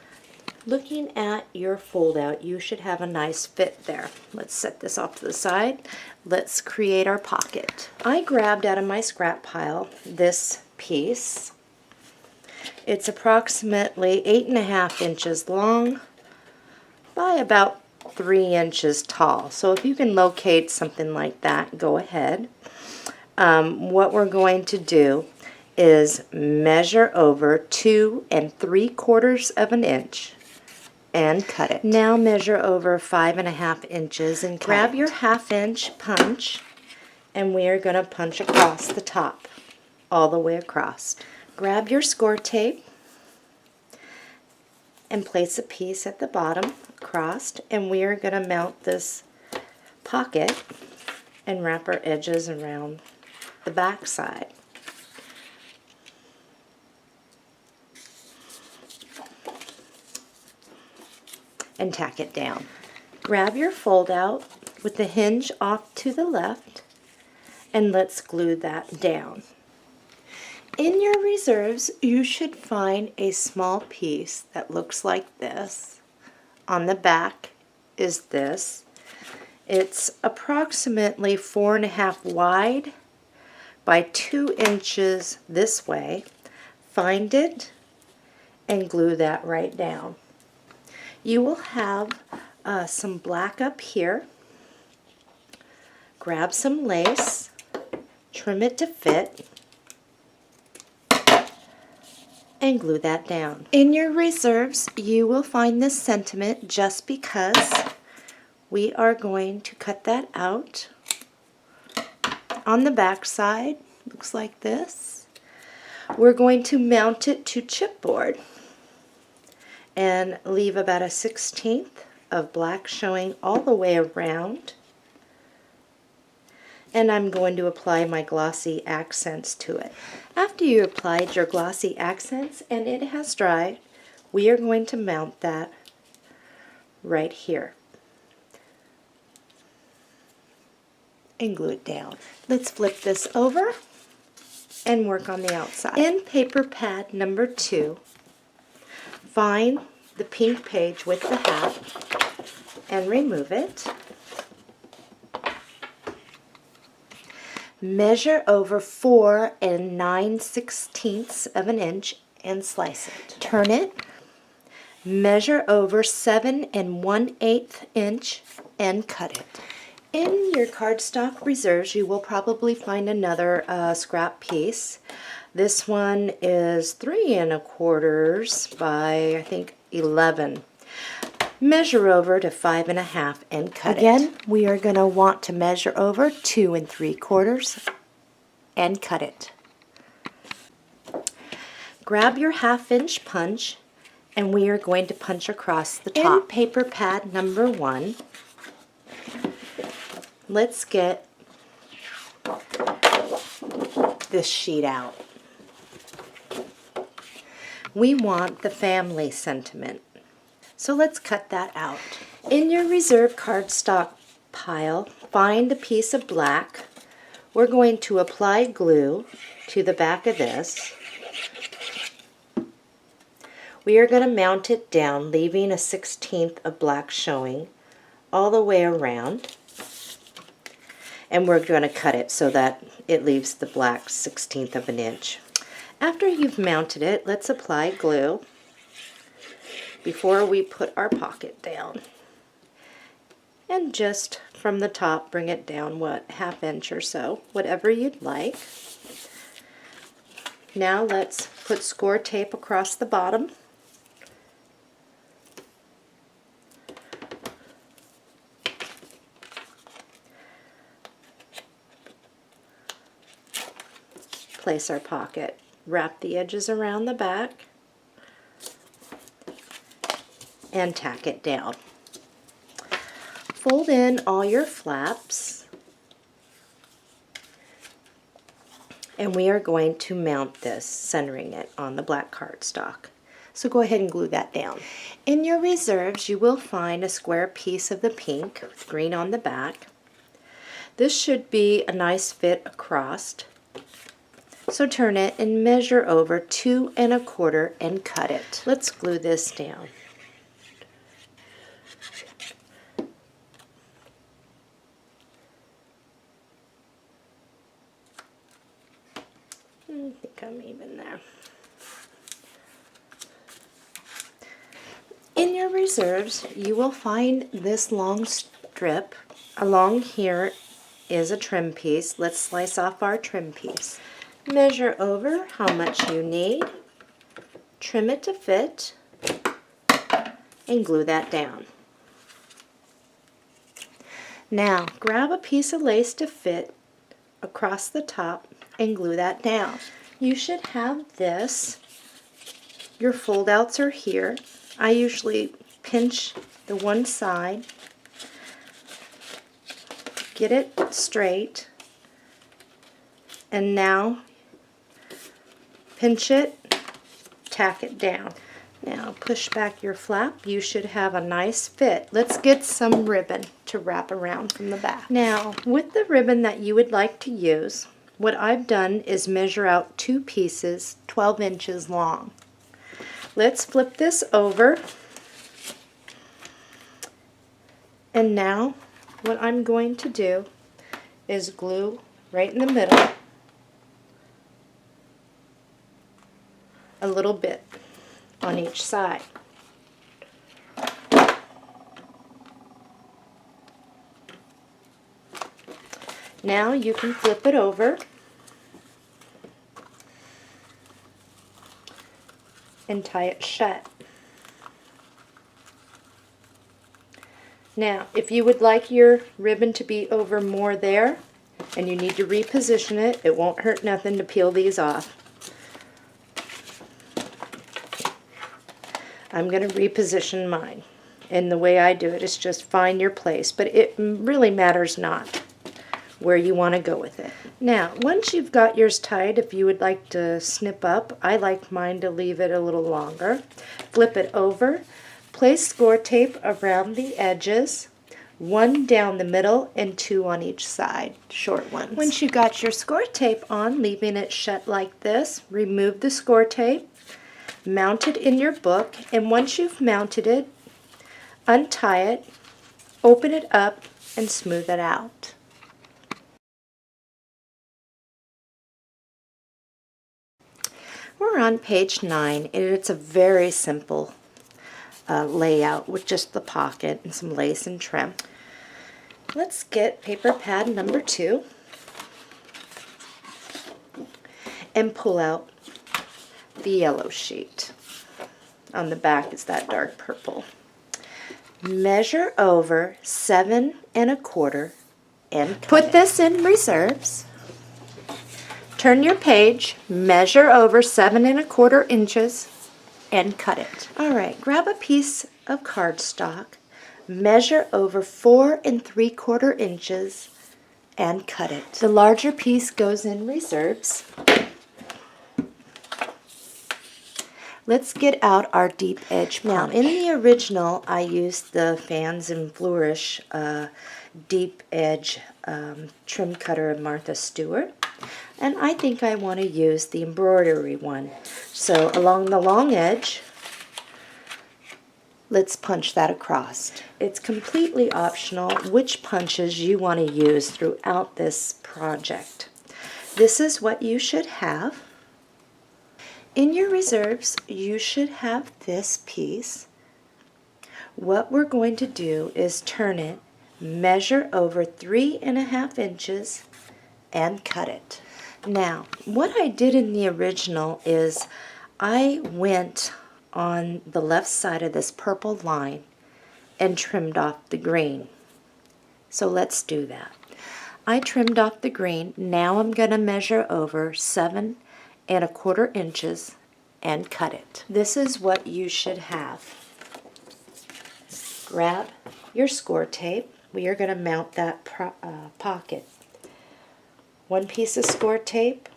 Looking at your fold out, you should have a nice fit there. Let's set this off to the side. Let's create our pocket. I grabbed out of my scrap pile this piece. It's approximately 8 1/2 inches long by about 3 inches tall. So if you can locate something like that, go ahead. What we're going to do is measure over 2 3/4 of an inch and cut it. Now measure over 5.5 inches and grab your 1/2 inch punch, and we are going to punch across the top, all the way across. Grab your score tape and place a piece at the bottom across, and we are going to mount this pocket and wrap our edges around the back side. And tack it down. Grab your fold out with the hinge off to the left, and let's glue that down. In your reserves, you should find a small piece that looks like this. On the back is this. It's approximately 4.5 wide by 2 inches this way. Find it and glue that right down. You will have some black up here. Grab some lace, trim it to fit, and glue that down. In your reserves, you will find this sentiment just because we are going to cut that out. On the back side, looks like this. We're going to mount it to chipboard and leave about 1/16 of black showing all the way around. And I'm going to apply my glossy accents to it. After you applied your glossy accents and it has dried, we are going to mount that right here and glue it down. Let's flip this over and work on the outside. In paper pad number 2, find the pink page with the hat and remove it. Measure over 4 9/16 of an inch and slice it. Turn it. Measure over 7 1/8 inch and cut it. In your cardstock reserves, you will probably find another scrap piece. This one is 3 1/4 by, I think, 11. Measure over to 5 1/2 and cut it. Again, we are going to want to measure over 2 3/4 and cut it. Grab your 1/2 inch punch, and we are going to punch across the top. In paper pad number 1, let's get this sheet out. We want the family sentiment. So let's cut that out. In your reserve cardstock pile, find a piece of black. We're going to apply glue to the back of this. We are going to mount it down, leaving 1/16 of black showing all the way around. And we're going to cut it so that it leaves the black 1/16 of an inch. After you've mounted it, let's apply glue before we put our pocket down. And just from the top, bring it down, 1/2 inch or so, whatever you'd like. Now let's put score tape across the bottom. Place our pocket. Wrap the edges around the back and tack it down. Fold in all your flaps, and we are going to mount this, centering it on the black cardstock. So go ahead and glue that down. In your reserves, you will find a square piece of the pink with green on the back. This should be a nice fit across. So turn it and measure over 2 1/4 and cut it. Let's glue this down. I think I'm even there. In your reserves, you will find this long strip. Along here is a trim piece. Let's slice off our trim piece. Measure over how much you need, trim it to fit, and glue that down. Now, grab a piece of lace to fit across the top and glue that down. You should have this. Your fold-outs are here. I usually pinch the one side, get it straight, and now pinch it, tack it down. Now push back your flap. You should have a nice fit. Let's get some ribbon to wrap around from the back. Now, with the ribbon that you would like to use, what I've done is measure out 2 pieces 12 inches long. Let's flip this over. And now what I'm going to do is glue right in the middle a little bit on each side. Now you can flip it over and tie it shut. Now, if you would like your ribbon to be over more there and you need to reposition it, it won't hurt nothing to peel these off. I'm going to reposition mine, and the way I do it is just find your place, but it really matters not where you want to go with it. Now, once you've got yours tied, if you would like to snip up, I like mine to leave it a little longer. Flip it over, place score tape around the edges, 1 down the middle and 2 on each side, short ones. Once you got your score tape on, leaving it shut like this, remove the score tape, mount it in your book, and once you've mounted it, untie it, open it up, and smooth it out. We're on page 9, and it's a very simple layout with just the pocket and some lace and trim. Let's get paper pad number 2 and pull out the yellow sheet. On the back is that dark purple. Measure over 7 1/4 and put this in reserves. Turn your page, measure over 7 1/4 inches, and cut it. Alright, grab a piece of cardstock, measure over 4 3/4 inches, and cut it. The larger piece goes in reserves. Let's get out our deep edge punch. Now, in the original, I used the Fans and Flourish deep edge trim cutter of Martha Stewart, and I think I want to use the embroidery one. So along the long edge, let's punch that across. It's completely optional which punches you want to use throughout this project. This is what you should have. In your reserves, you should have this piece. What we're going to do is turn it, measure over 3 1/2 inches, and cut it. Now, what I did in the original is I went on the left side of this purple line and trimmed off the green. So let's do that. I trimmed off the green. Now I'm going to measure over 7 1/4 inches and cut it. This is what you should have. Grab your score tape. We are going to mount that pocket. 1 piece of score tape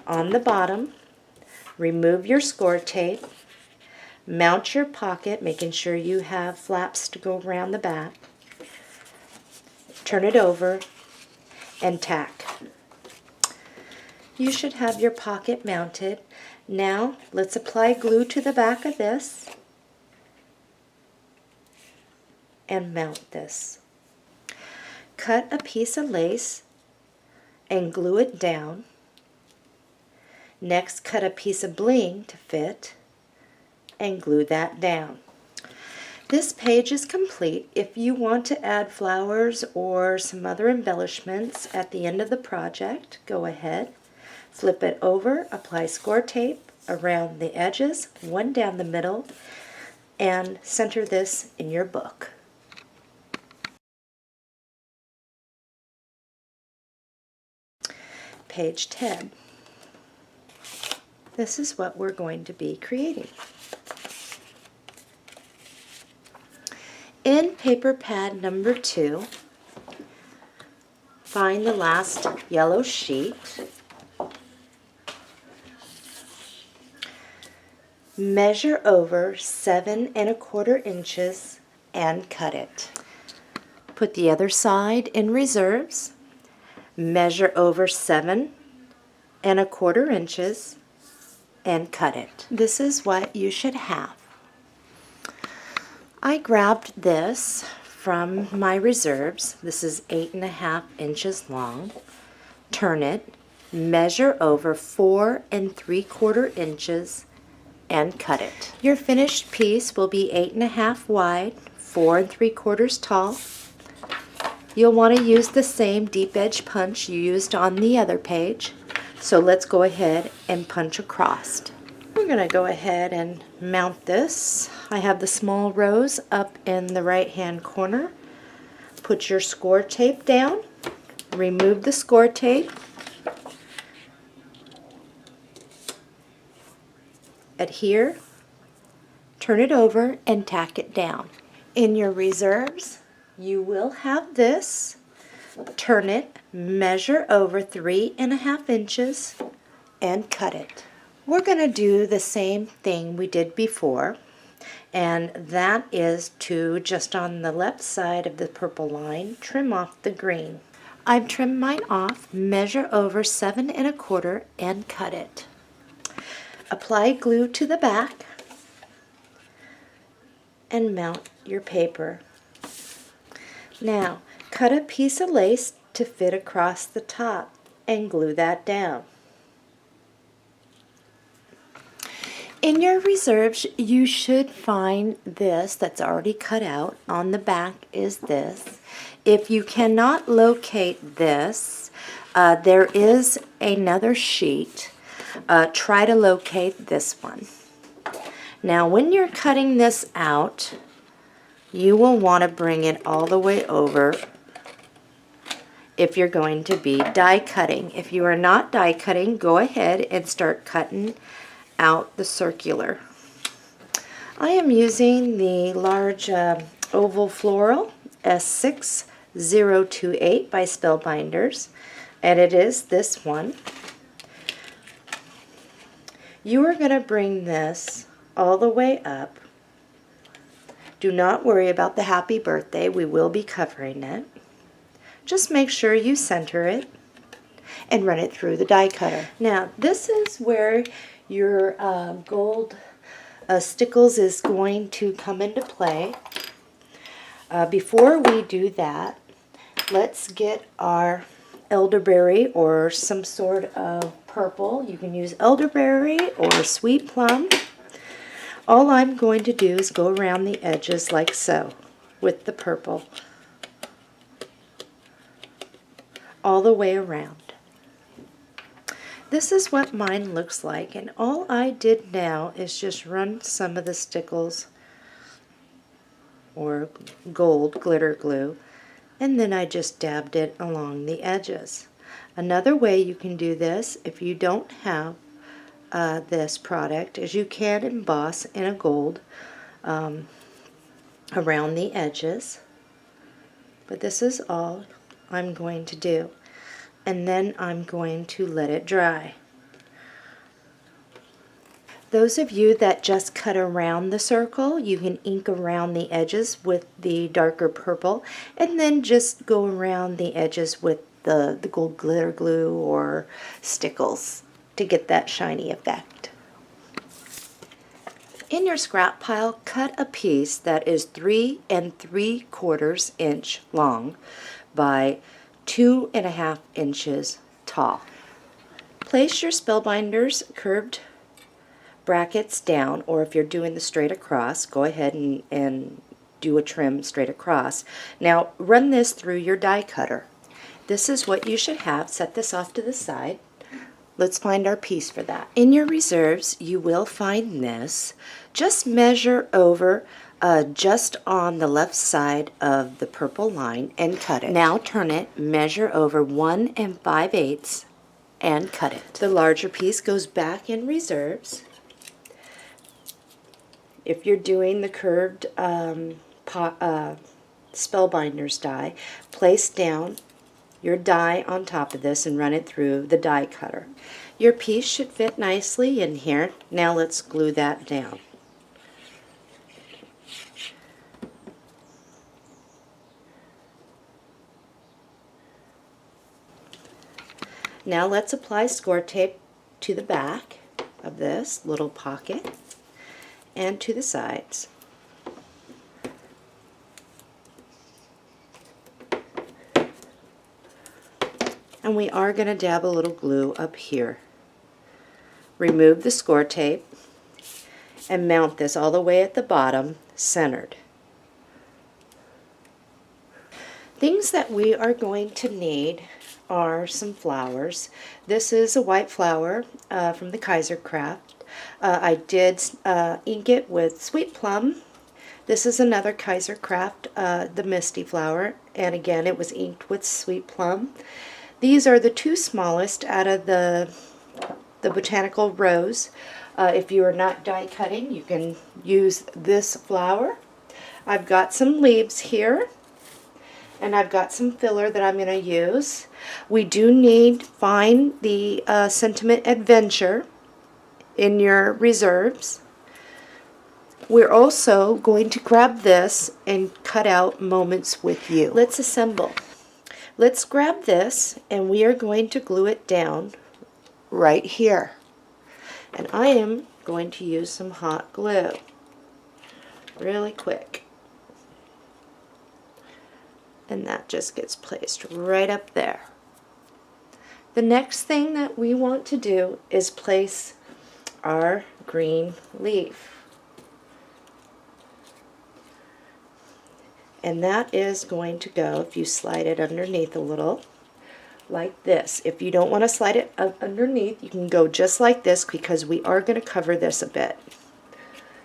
on the bottom. Remove your score tape. Mount your pocket, making sure you have flaps to go around the back. Turn it over and tack. You should have your pocket mounted. Now let's apply glue to the back of this and mount this. Cut a piece of lace and glue it down. Next, cut a piece of bling to fit and glue that down. This page is complete. If you want to add flowers or some other embellishments at the end of the project, go ahead, flip it over, apply score tape around the edges, one down the middle, and center this in your book. Page 10. This is what we're going to be creating. In paper pad number 2, find the last yellow sheet. Measure over 7 1/4 inches and cut it. Put the other side in reserves. Measure over 7 1/4 inches and cut it. This is what you should have. I grabbed this from my reserves. This is 8 1/2 inches long. Turn it, measure over 4 3/4 inches and cut it. Your finished piece will be 8 1/2 wide, 4 3/4 tall. You'll want to use the same deep edge punch you used on the other page. So let's go ahead and punch across. We're going to go ahead and mount this. I have the small rose up in the right hand corner. Put your score tape down. Remove the score tape. Adhere, turn it over, and tack it down. In your reserves, you will have this. Turn it, measure over 3 1/2 inches, and cut it. We're going to do the same thing we did before, and that is to, just on the left side of the purple line, trim off the green. I've trimmed mine off, measure over 7 1/4 and cut it. Apply glue to the back and mount your paper. Now, cut a piece of lace to fit across the top and glue that down. In your reserves, you should find this that's already cut out. On the back is this. If you cannot locate this, there is another sheet. Try to locate this one. Now, when you're cutting this out, you will want to bring it all the way over if you're going to be die cutting. If you are not die cutting, go ahead and start cutting out the circular. I am using the large oval floral S6028 by Spellbinders, and it is this one. You are going to bring this all the way up. Do not worry about the happy birthday. We will be covering it. Just make sure you center it and run it through the die cutter. Now, this is where your gold stickles is going to come into play. Before we do that, let's get our elderberry or some sort of purple. You can use elderberry or sweet plum. All I'm going to do is go around the edges like so with the purple all the way around. This is what mine looks like, and all I did now is just run some of the stickles or gold glitter glue, and then I just dabbed it along the edges. Another way you can do this, if you don't have this product, is you can emboss in a gold around the edges, but this is all I'm going to do, and then I'm going to let it dry. Those of you that just cut around the circle, you can ink around the edges with the darker purple, and then just go around the edges with the gold glitter glue or stickles to get that shiny effect. In your scrap pile, cut a piece that is 3 3/4 inch long by 2 1/2 inches tall. Place your Spellbinders curved brackets down, or if you're doing the straight across, go ahead and do a trim straight across. Now run this through your die cutter. This is what you should have. Set this off to the side. Let's find our piece for that. In your reserves, you will find this. Just measure over just on the left side of the purple line and cut it. Now turn it, measure over 1 5/8 and cut it. The larger piece goes back in reserves. If you're doing the curved Spellbinders die, place down your die on top of this and run it through the die cutter. Your piece should fit nicely in here. Now let's glue that down. Now let's apply score tape to the back of this little pocket and to the sides. And we are going to dab a little glue up here. Remove the score tape and mount this all the way at the bottom, centered. Things that we are going to need are some flowers. This is a white flower from the Kaiser Craft. I did ink it with Sweet Plum. This is another Kaiser Craft, the Misty flower, and again it was inked with Sweet Plum. These are the two smallest out of the Botanical Rose. If you are not die cutting, you can use this flower. I've got some leaves here, and I've got some filler that I'm going to use. We do need to find the Sentiment Adventure in your reserves. We're also going to grab this and cut out Moments with You. Let's assemble. Let's grab this and we are going to glue it down right here. And I am going to use some hot glue really quick. And that just gets placed right up there. The next thing that we want to do is place our green leaf. And that is going to go, if you slide it underneath a little, like this. If you don't want to slide it underneath, you can go just like this because we are going to cover this a bit.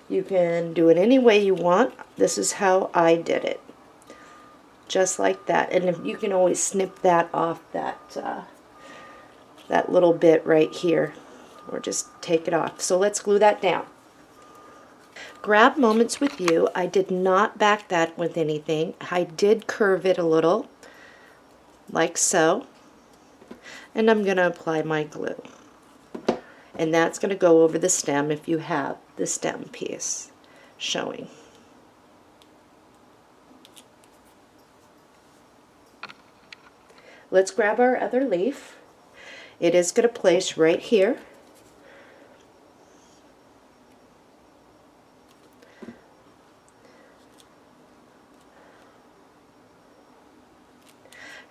You can do it any way you want. This is how I did it. Just like that. And if you can always snip that off that little bit right here, or just take it off. So let's glue that down. Grab Moments with You. I did not back that with anything. I did curve it a little, like so. And I'm going to apply my glue. And that's going to go over the stem if you have the stem piece showing. Let's grab our other leaf. It is going to place right here.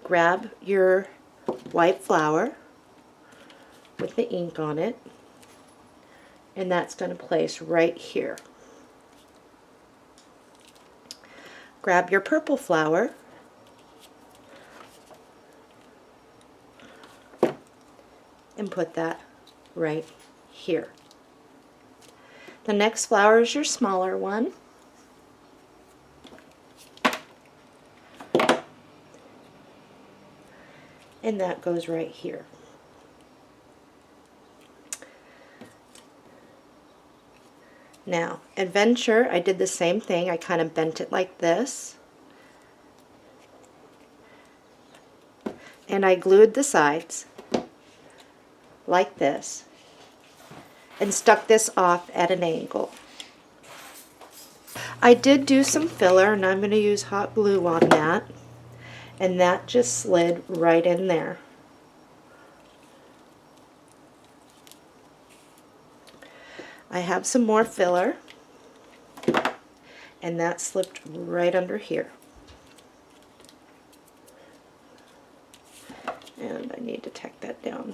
Grab your white flower with the ink on it, and that's going to place right here. Grab your purple flower and put that right here. The next flower is your smaller one. And that goes right here. Now, Adventure, I did the same thing. I kind of bent it like this. And I glued the sides like this and stuck this off at an angle. I did do some filler, and I'm going to use hot glue on that. And that just slid right in there. I have some more filler, and that slipped right under here. And I need to tack that down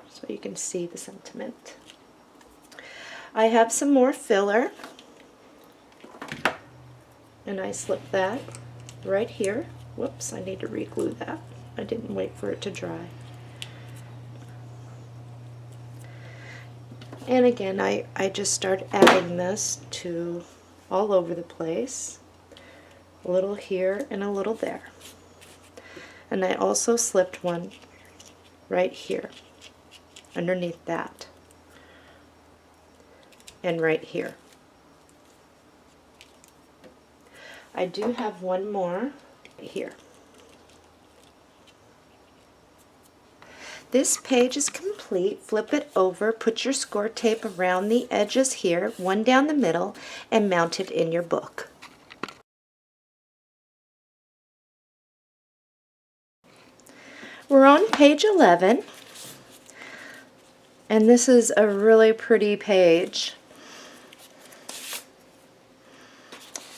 so you can see the sentiment. I have some more filler. and I slip that right here. Whoops, I need to re-glue that. I didn't wait for it to dry. And again, I just start adding this to all over the place. A little here and a little there. And I also slipped one right here, underneath that, and right here. I do have one more here. This page is complete. Flip it over, put your score tape around the edges here, one down the middle, and mount it in your book. We're on page 11, and this is a really pretty page.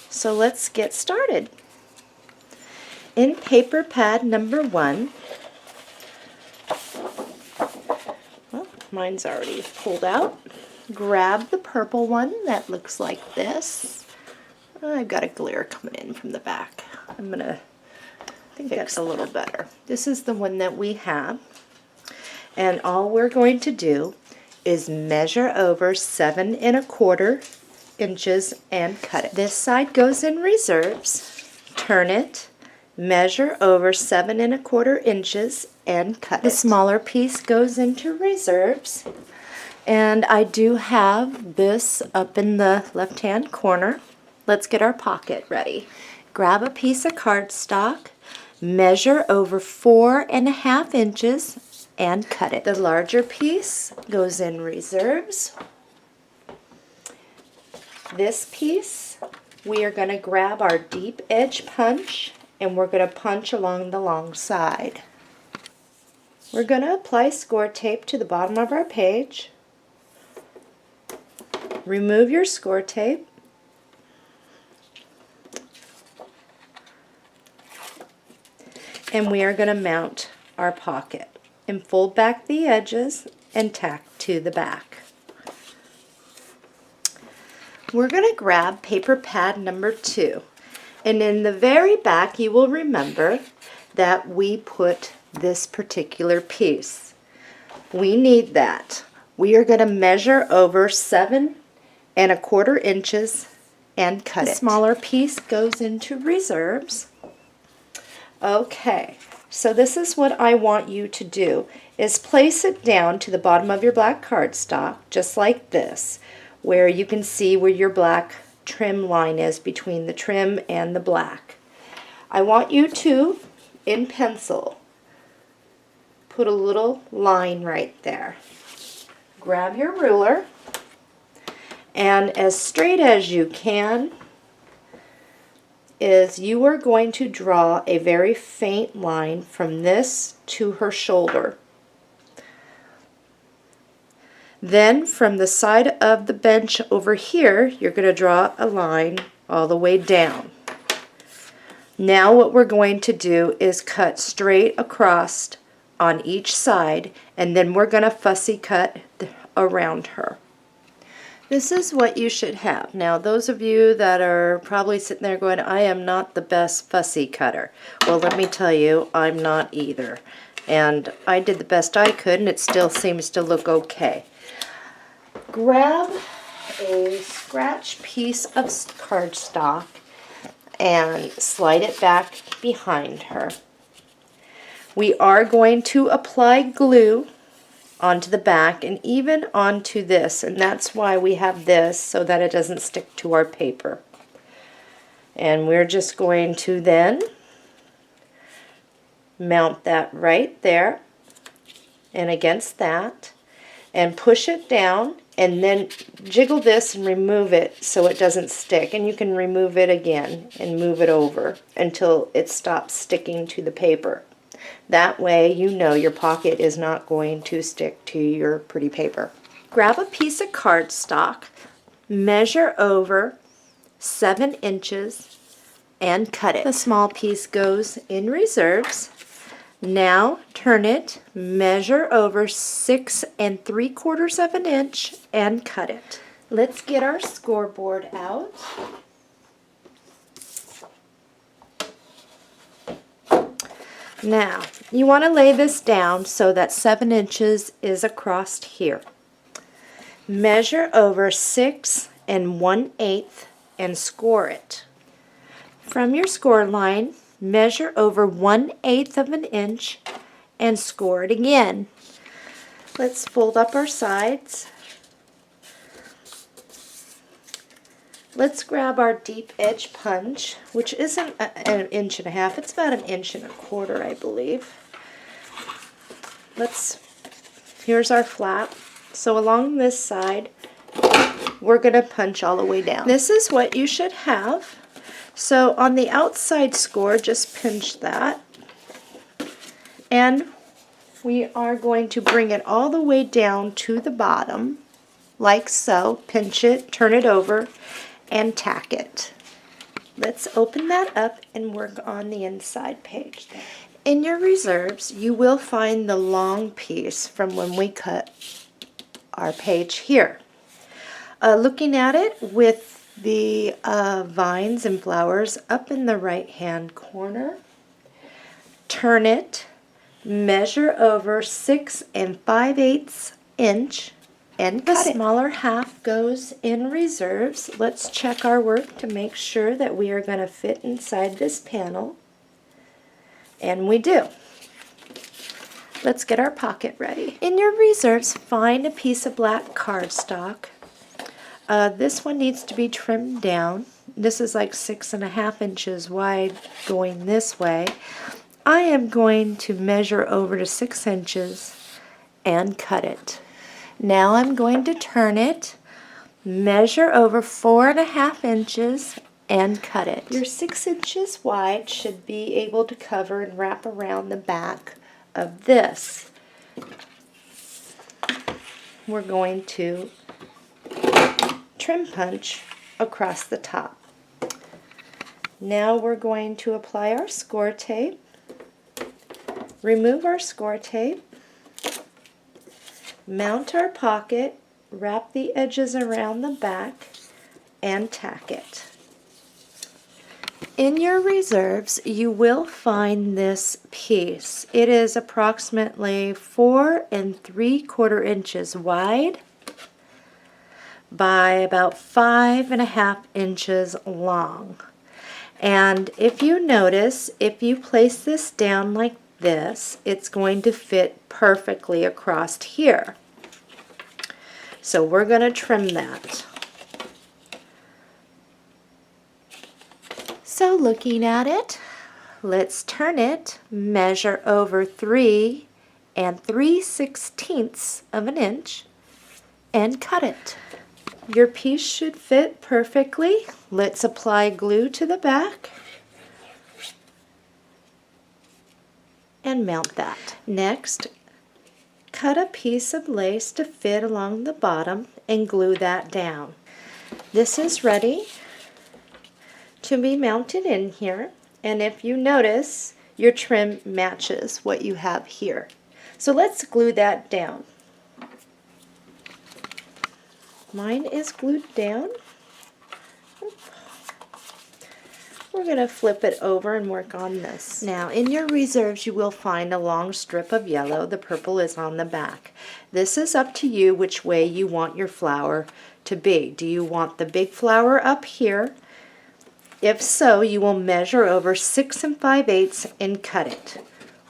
So let's get started. In paper pad number 1, well, mine's already pulled out. Grab the purple one that looks like this. I've got a glare coming in from the back. I'm gonna think that's a little better. This is the one that we have, and all we're going to do is measure over 7 1/4 inches and cut it. This side goes in reserves. Turn it, measure over 7 1/4 inches and cut it. The smaller piece goes into reserves, and I do have this up in the left-hand corner. Let's get our pocket ready. Grab a piece of cardstock, measure over 4 1/2 inches and cut it. The larger piece goes in reserves. This piece, we are going to grab our deep edge punch, and we're going to punch along the long side. We're going to apply score tape to the bottom of our page. Remove your score tape. And we are going to mount our pocket and fold back the edges and tack to the back. We're going to grab paper pad number 2, and in the very back you will remember that we put this particular piece. We need that. We are going to measure over 7 1/4 inches and cut it. The smaller piece goes into reserves. Okay, so this is what I want you to do, is place it down to the bottom of your black cardstock, just like this, where you can see where your black trim line is between the trim and the black. I want you to, in pencil, put a little line right there. Grab your ruler, and as straight as you can, is you are going to draw a very faint line from this to her shoulder. Then from the side of the bench over here, you're going to draw a line all the way down. Now what we're going to do is cut straight across on each side, and then we're going to fussy cut around her. This is what you should have. Now, those of you that are probably sitting there going, I am not the best fussy cutter. Well, let me tell you, I'm not either. And I did the best I could, and it still seems to look okay. Grab a scratch piece of cardstock and slide it back behind her. We are going to apply glue onto the back and even onto this, and that's why we have this, so that it doesn't stick to our paper. And we're just going to then mount that right there and against that and push it down, and then jiggle this and remove it so it doesn't stick, and you can remove it again and move it over until it stops sticking to the paper. That way you know your pocket is not going to stick to your pretty paper. Grab a piece of cardstock, measure over 7 inches and cut it. The small piece goes in reserves. Now turn it, measure over 6 3/4 inches and cut it. Let's get our scoreboard out. Now, you want to lay this down so that 7 inches is across here. Measure over 6 1/8 and score it. From your score line, measure over 1/8 of an inch and score it again. Let's fold up our sides. Let's grab our deep edge punch, which isn't an inch and a half, it's about 1 1/4 inches, I believe. Here's our flap. So along this side, we're going to punch all the way down. This is what you should have. So on the outside score, just pinch that. And we are going to bring it all the way down to the bottom, like so. Pinch it, turn it over, and tack it. Let's open that up and work on the inside page. In your reserves, you will find the long piece from when we cut our page here. Looking at it with the vines and flowers up in the right hand corner, turn it, measure over 6 5/8 inch, and cut it. The smaller half goes in reserves. Let's check our work to make sure that we are going to fit inside this panel, and we do. Let's get our pocket ready. In your reserves, find a piece of black cardstock. This one needs to be trimmed down. This is like 6 1/2 inches wide going this way. I am going to measure over to 6 inches and cut it. Now I'm going to turn it, measure over 4 1/2 inches and cut it. Your 6 inches wide should be able to cover and wrap around the back of this. We're going to trim punch across the top. Now we're going to apply our score tape, remove our score tape, mount our pocket, wrap the edges around the back, and tack it. In your reserves, you will find this piece. It is approximately 4 3/4 inches wide by about 5 1/2 inches long. And if you notice, if you place this down like this, it's going to fit perfectly across here. So we're going to trim that. So looking at it, let's turn it, measure over 3 3/16 of an inch, and cut it. Your piece should fit perfectly. Let's apply glue to the back and mount that. Next, cut a piece of lace to fit along the bottom and glue that down. This is ready to be mounted in here, and if you notice, your trim matches what you have here. So let's glue that down. Mine is glued down. We're going to flip it over and work on this. Now, in your reserves, you will find a long strip of yellow. The purple is on the back. This is up to you which way you want your flower to be. Do you want the big flower up here? If so, you will measure over 6 5/8 and cut it.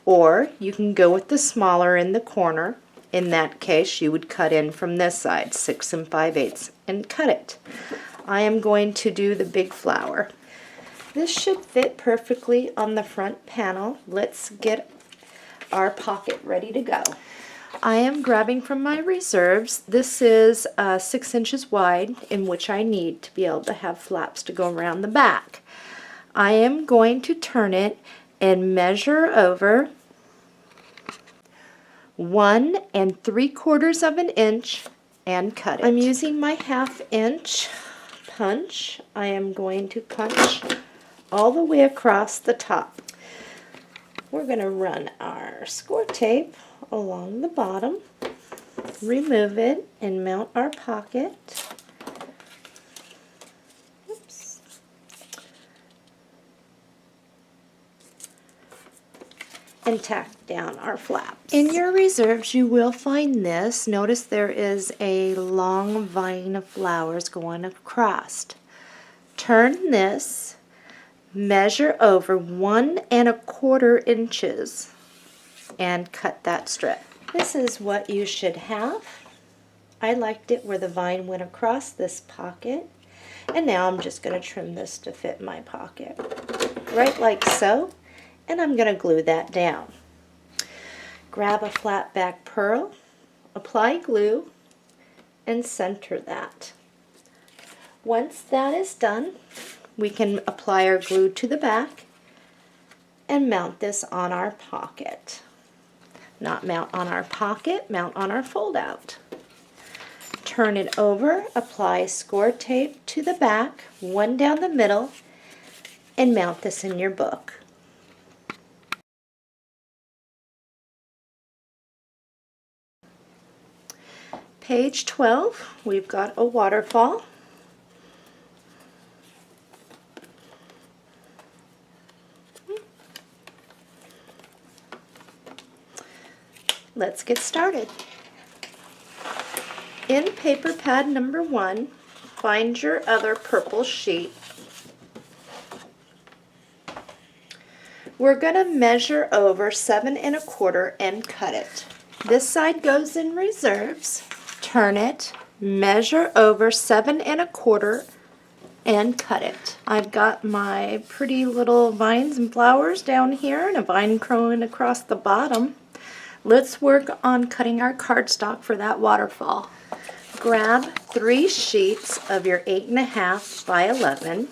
Or you can go with the smaller in the corner. In that case, you would cut in from this side, 6 5/8, and cut it. I am going to do the big flower. This should fit perfectly on the front panel. Let's get our pocket ready to go. I am grabbing from my reserves. This is 6 inches wide, in which I need to be able to have flaps to go around the back. I am going to turn it and measure over 1 3/4 of an inch and cut it. I'm using my 1/2 inch punch. I am going to punch all the way across the top. We're going to run our score tape along the bottom, remove it, and mount our pocket. Oops. and tack down our flaps. In your reserves, you will find this. Notice there is a long vine of flowers going across. Turn this, measure over 1¼ inches, and cut that strip. This is what you should have. I liked it where the vine went across this pocket. And now I'm just going to trim this to fit my pocket. Right like so. And I'm going to glue that down. Grab a flat back pearl, apply glue, and center that. Once that is done, we can apply our glue to the back and mount this on our pocket. Not mount on our pocket, mount on our fold out. Turn it over, apply score tape to the back, one down the middle, and mount this in your book. Page 12, we've got a waterfall. Let's get started. In paper pad number 1, find your other purple sheet. We're going to measure over 7¼ and cut it. This side goes in reserves. Turn it, measure over 7¼ and cut it. I've got my pretty little vines and flowers down here and a vine growing across the bottom. Let's work on cutting our cardstock for that waterfall. Grab 3 sheets of your 8½ by 11.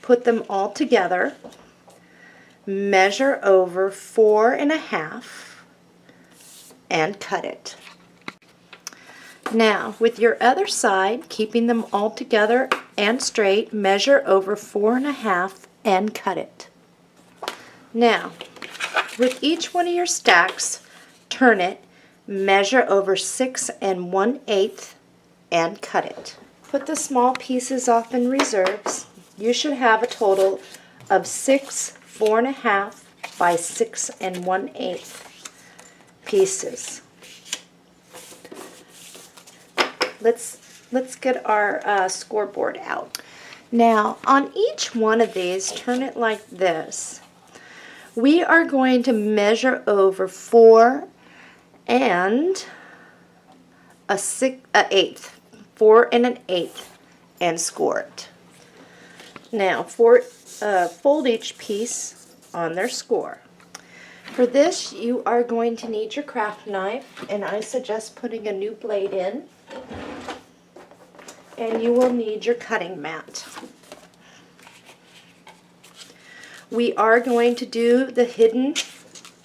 Put them all together. Measure over 4½ and cut it. Now, with your other side, keeping them all together and straight, measure over 4½ and cut it. Now, with each one of your stacks, turn it, measure over 6⅛ and cut it. Put the small pieces off in reserves. You should have a total of 6 4½ by 6⅛ pieces. Let's get our scoreboard out. Now, on each one of these, turn it like this. We are going to measure over 4 and 4⅛, and score it. Now, fold each piece on their score. For this, you are going to need your craft knife, and I suggest putting a new blade in. And you will need your cutting mat. We are going to do the hidden,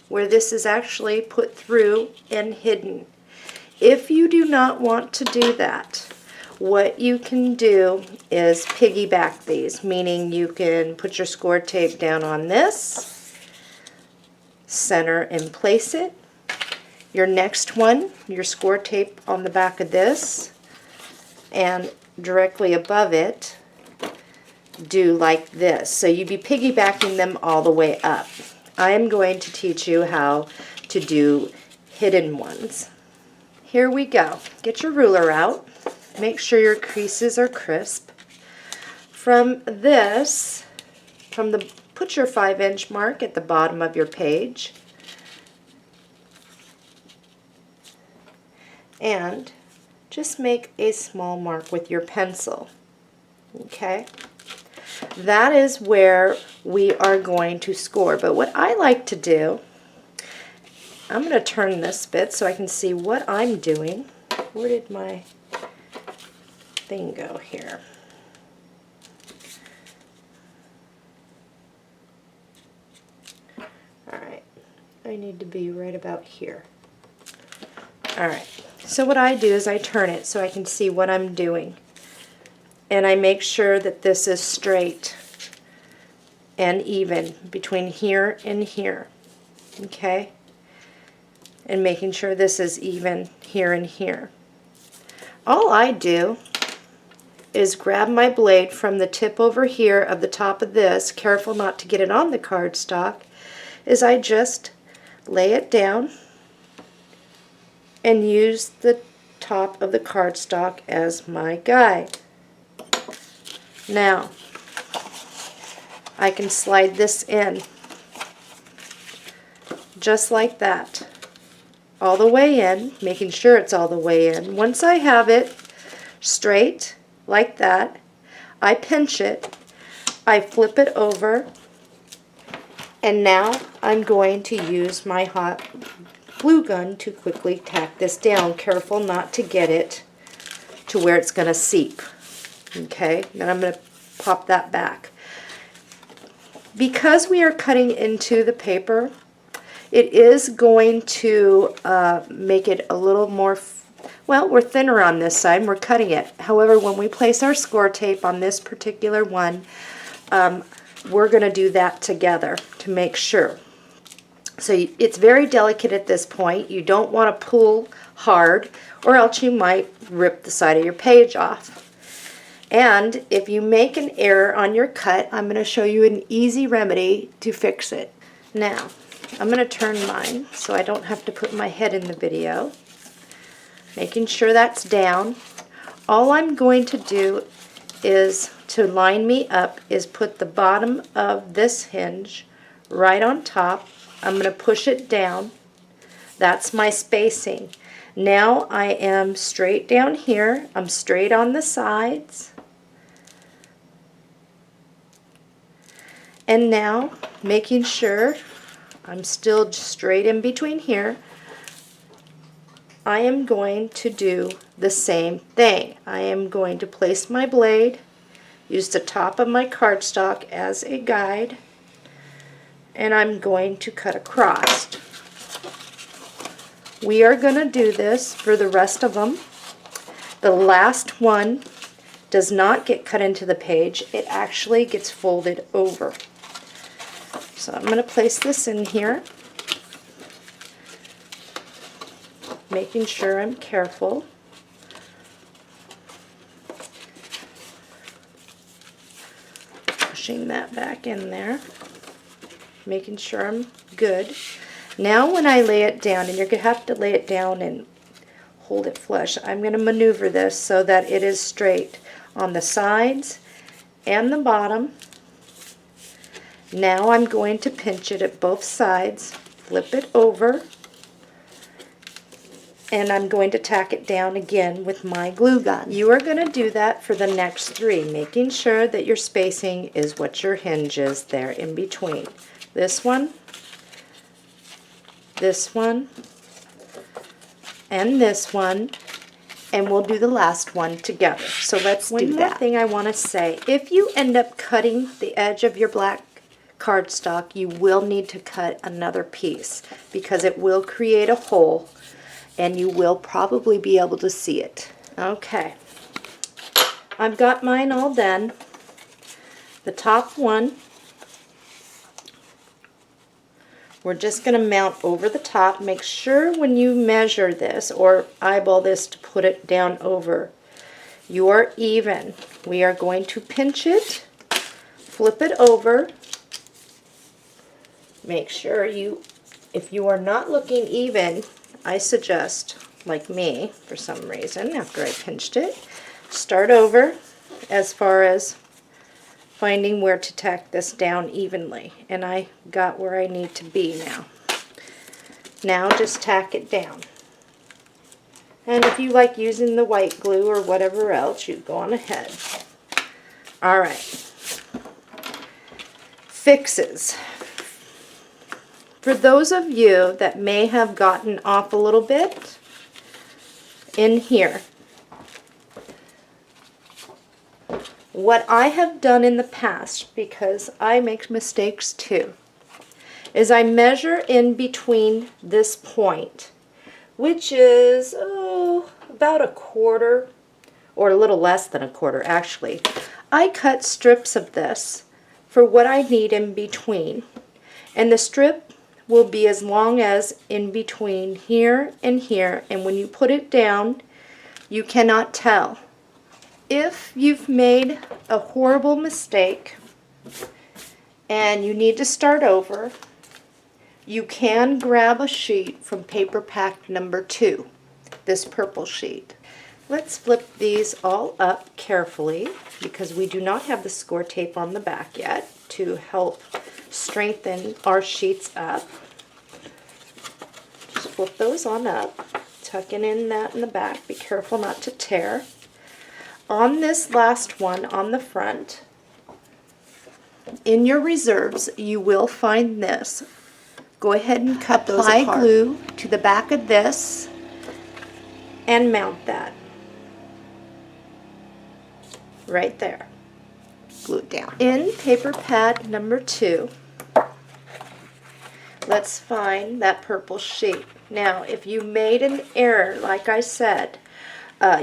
where this is actually put through and hidden. If you do not want to do that, what you can do is piggyback these, meaning you can put your score tape down on this, center and place it. Your next one, your score tape on the back of this, and directly above it, do like this. So you'd be piggybacking them all the way up. I am going to teach you how to do hidden ones. Here we go. Get your ruler out. Make sure your creases are crisp. From this, put your 5-inch mark at the bottom of your page. And just make a small mark with your pencil. Okay? That is where we are going to score. But what I like to do, I'm going to turn this bit so I can see what I'm doing. Where did my thing go here? Alright, I need to be right about here. Alright, so what I do is I turn it so I can see what I'm doing. And I make sure that this is straight and even between here and here. Okay? And making sure this is even here and here. All I do is grab my blade from the tip over here of the top of this, careful not to get it on the cardstock, is I just lay it down and use the top of the cardstock as my guide. Now, I can slide this in just like that, all the way in, making sure it's all the way in. Once I have it straight like that, I pinch it, I flip it over, and now I'm going to use my hot glue gun to quickly tack this down. Careful not to get it to where it's going to seep. Okay, then I'm going to pop that back. Because we are cutting into the paper, it is going to make it a little more, well, we're thinner on this side, and we're cutting it. However, when we place our score tape on this particular one, we're going to do that together to make sure. So it's very delicate at this point. You don't want to pull hard, or else you might rip the side of your page off. And if you make an error on your cut, I'm going to show you an easy remedy to fix it. Now, I'm going to turn mine so I don't have to put my head in the video. Making sure that's down. All I'm going to do is, to line me up, is put the bottom of this hinge right on top. I'm going to push it down. That's my spacing. Now I am straight down here. I'm straight on the sides. And now, making sure I'm still straight in between here, I am going to do the same thing. I am going to place my blade, use the top of my cardstock as a guide, and I'm going to cut across. We are going to do this for the rest of them. The last one does not get cut into the page. It actually gets folded over. So I'm going to place this in here, making sure I'm careful. Pushing that back in there, making sure I'm good. Now when I lay it down, and you're going to have to lay it down and hold it flush, I'm going to maneuver this so that it is straight on the sides and the bottom. Now I'm going to pinch it at both sides, flip it over, and I'm going to tack it down again with my glue gun. You are going to do that for the next three, making sure that your spacing is what your hinge is there in between. This one, and this one, and we'll do the last one together. So let's do that. One more thing I want to say. If you end up cutting the edge of your black cardstock, you will need to cut another piece because it will create a hole and you will probably be able to see it. Okay, I've got mine all done. The top one, we're just going to mount over the top. Make sure when you measure this or eyeball this to put it down over, you are even. We are going to pinch it, flip it over. Make sure if you are not looking even, I suggest, like me, for some reason, after I pinched it, start over as far as finding where to tack this down evenly. And I got where I need to be now. Now just tack it down. And if you like using the white glue or whatever else, you go on ahead. Alright. Fixes. For those of you that may have gotten off a little bit in here, what I have done in the past, because I make mistakes too, is I measure in between this point, which is about a quarter, or a little less than a quarter actually. I cut strips of this for what I need in between, and the strip will be as long as in between here and here, and when you put it down, you cannot tell If you've made a horrible mistake and you need to start over, you can grab a sheet from paper pack number 2, this purple sheet. Let's flip these all up carefully because we do not have the score tape on the back yet to help strengthen our sheets up. Just flip those on up, tucking in that in the back. Be careful not to tear. On this last one on the front, in your reserves, you will find this. Go ahead and cut those apart. Apply glue to the back of this and mount that. Right there. Glue it down. In paper pad number 2, let's find that purple sheet. Now, if you made an error, like I said,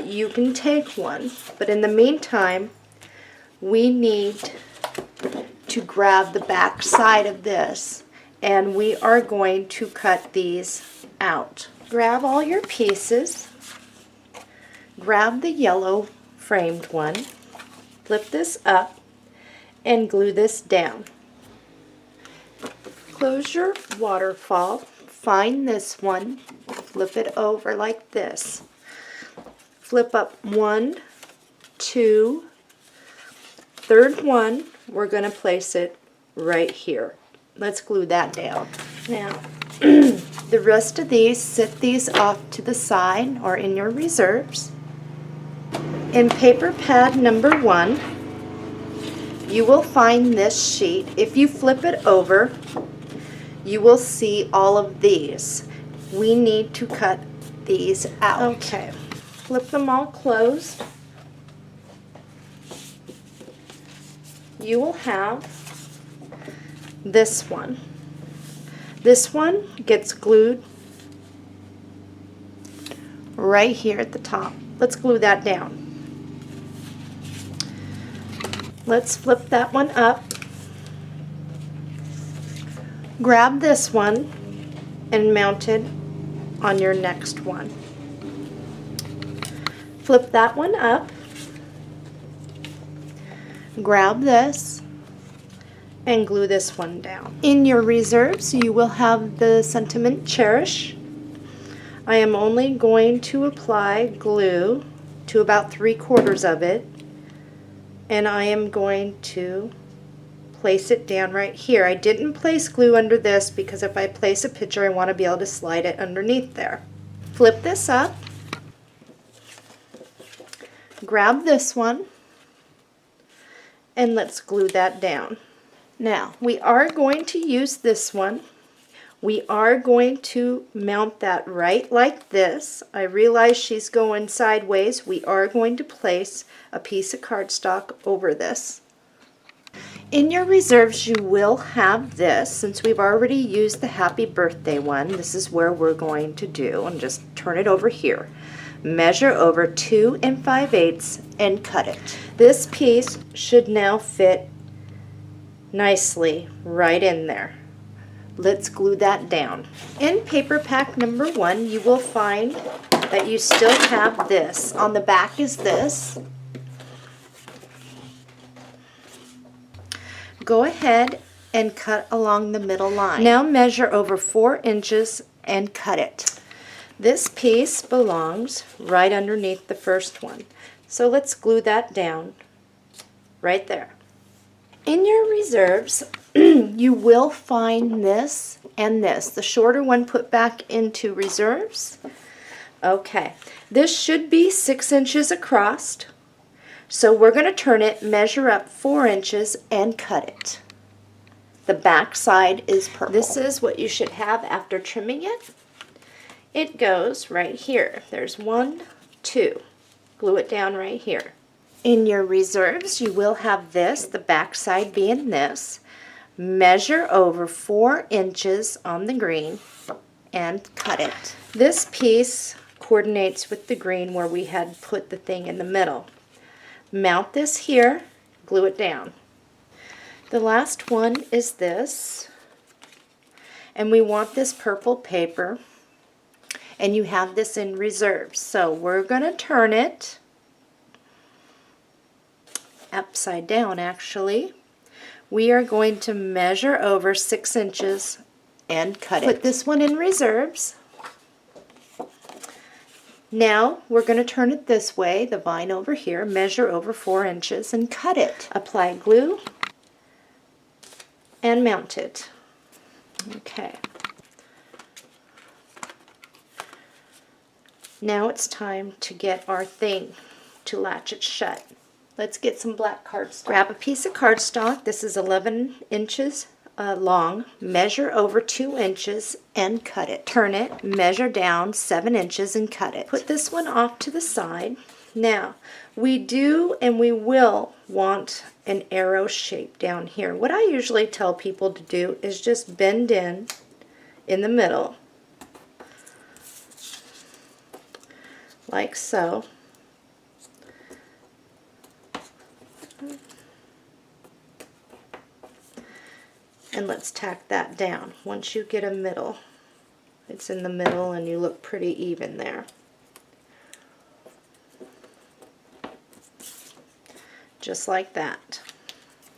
you can take one, but in the meantime, we need to grab the back side of this, and we are going to cut these out. Grab all your pieces, grab the yellow framed one, flip this up, and glue this down. Close your waterfall, find this one, flip it over like this. Flip up 1, 2, third one, we're going to place it right here. Let's glue that down. Now, the rest of these, sit these off to the side or in your reserves. In paper pad number 1, you will find this sheet. If you flip it over, you will see all of these. We need to cut these out. Okay. Flip them all closed. You will have this one. This one gets glued right here at the top. Let's glue that down. Let's flip that one up. Grab this one and mount it on your next one. Flip that one up, grab this, and glue this one down. In your reserves, you will have the Sentiment Cherish. I am only going to apply glue to about 3/4 of it, and I am going to place it down right here. I didn't place glue under this because if I place a picture, I want to be able to slide it underneath there. Flip this up. Grab this one and let's glue that down. Now, we are going to use this one. We are going to mount that right like this. I realize she's going sideways. We are going to place a piece of cardstock over this. In your reserves, you will have this. Since we've already used the Happy Birthday one, this is where we're going to do, and just turn it over here. Measure over 2 5/8 and cut it. This piece should now fit nicely right in there. Let's glue that down. In paper pack number 1, you will find that you still have this. On the back is this. Go ahead and cut along the middle line. Now measure over 4 inches and cut it. This piece belongs right underneath the first one. So let's glue that down right there. In your reserves, you will find this and this. The shorter one put back into reserves. Okay, this should be 6 inches across. So we're going to turn it, measure up 4 inches, and cut it. The back side is purple. This is what you should have after trimming it. It goes right here. There's 1, 2. Glue it down right here. In your reserves, you will have this, the back side being this. Measure over 4 inches on the green and cut it. This piece coordinates with the green where we had put the thing in the middle. Mount this here, glue it down. The last one is this, and we want this purple paper, and you have this in reserve. So we're going to turn it upside down actually. We are going to measure over 6 inches and cut it. Put this one in reserves. Now we're going to turn it this way, the vine over here, measure over 4 inches and cut it. Apply glue and mount it. Okay. Now it's time to get our thing to latch it shut. Let's get some black cardstock. Grab a piece of cardstock. This is 11 inches long. Measure over 2 inches and cut it. Turn it, measure down 7 inches and cut it. Put this one off to the side. Now, we do and we will want an arrow shape down here. What I usually tell people to do is just bend in the middle, like so. And let's tack that down. Once you get a middle, it's in the middle and you look pretty even there. Just like that.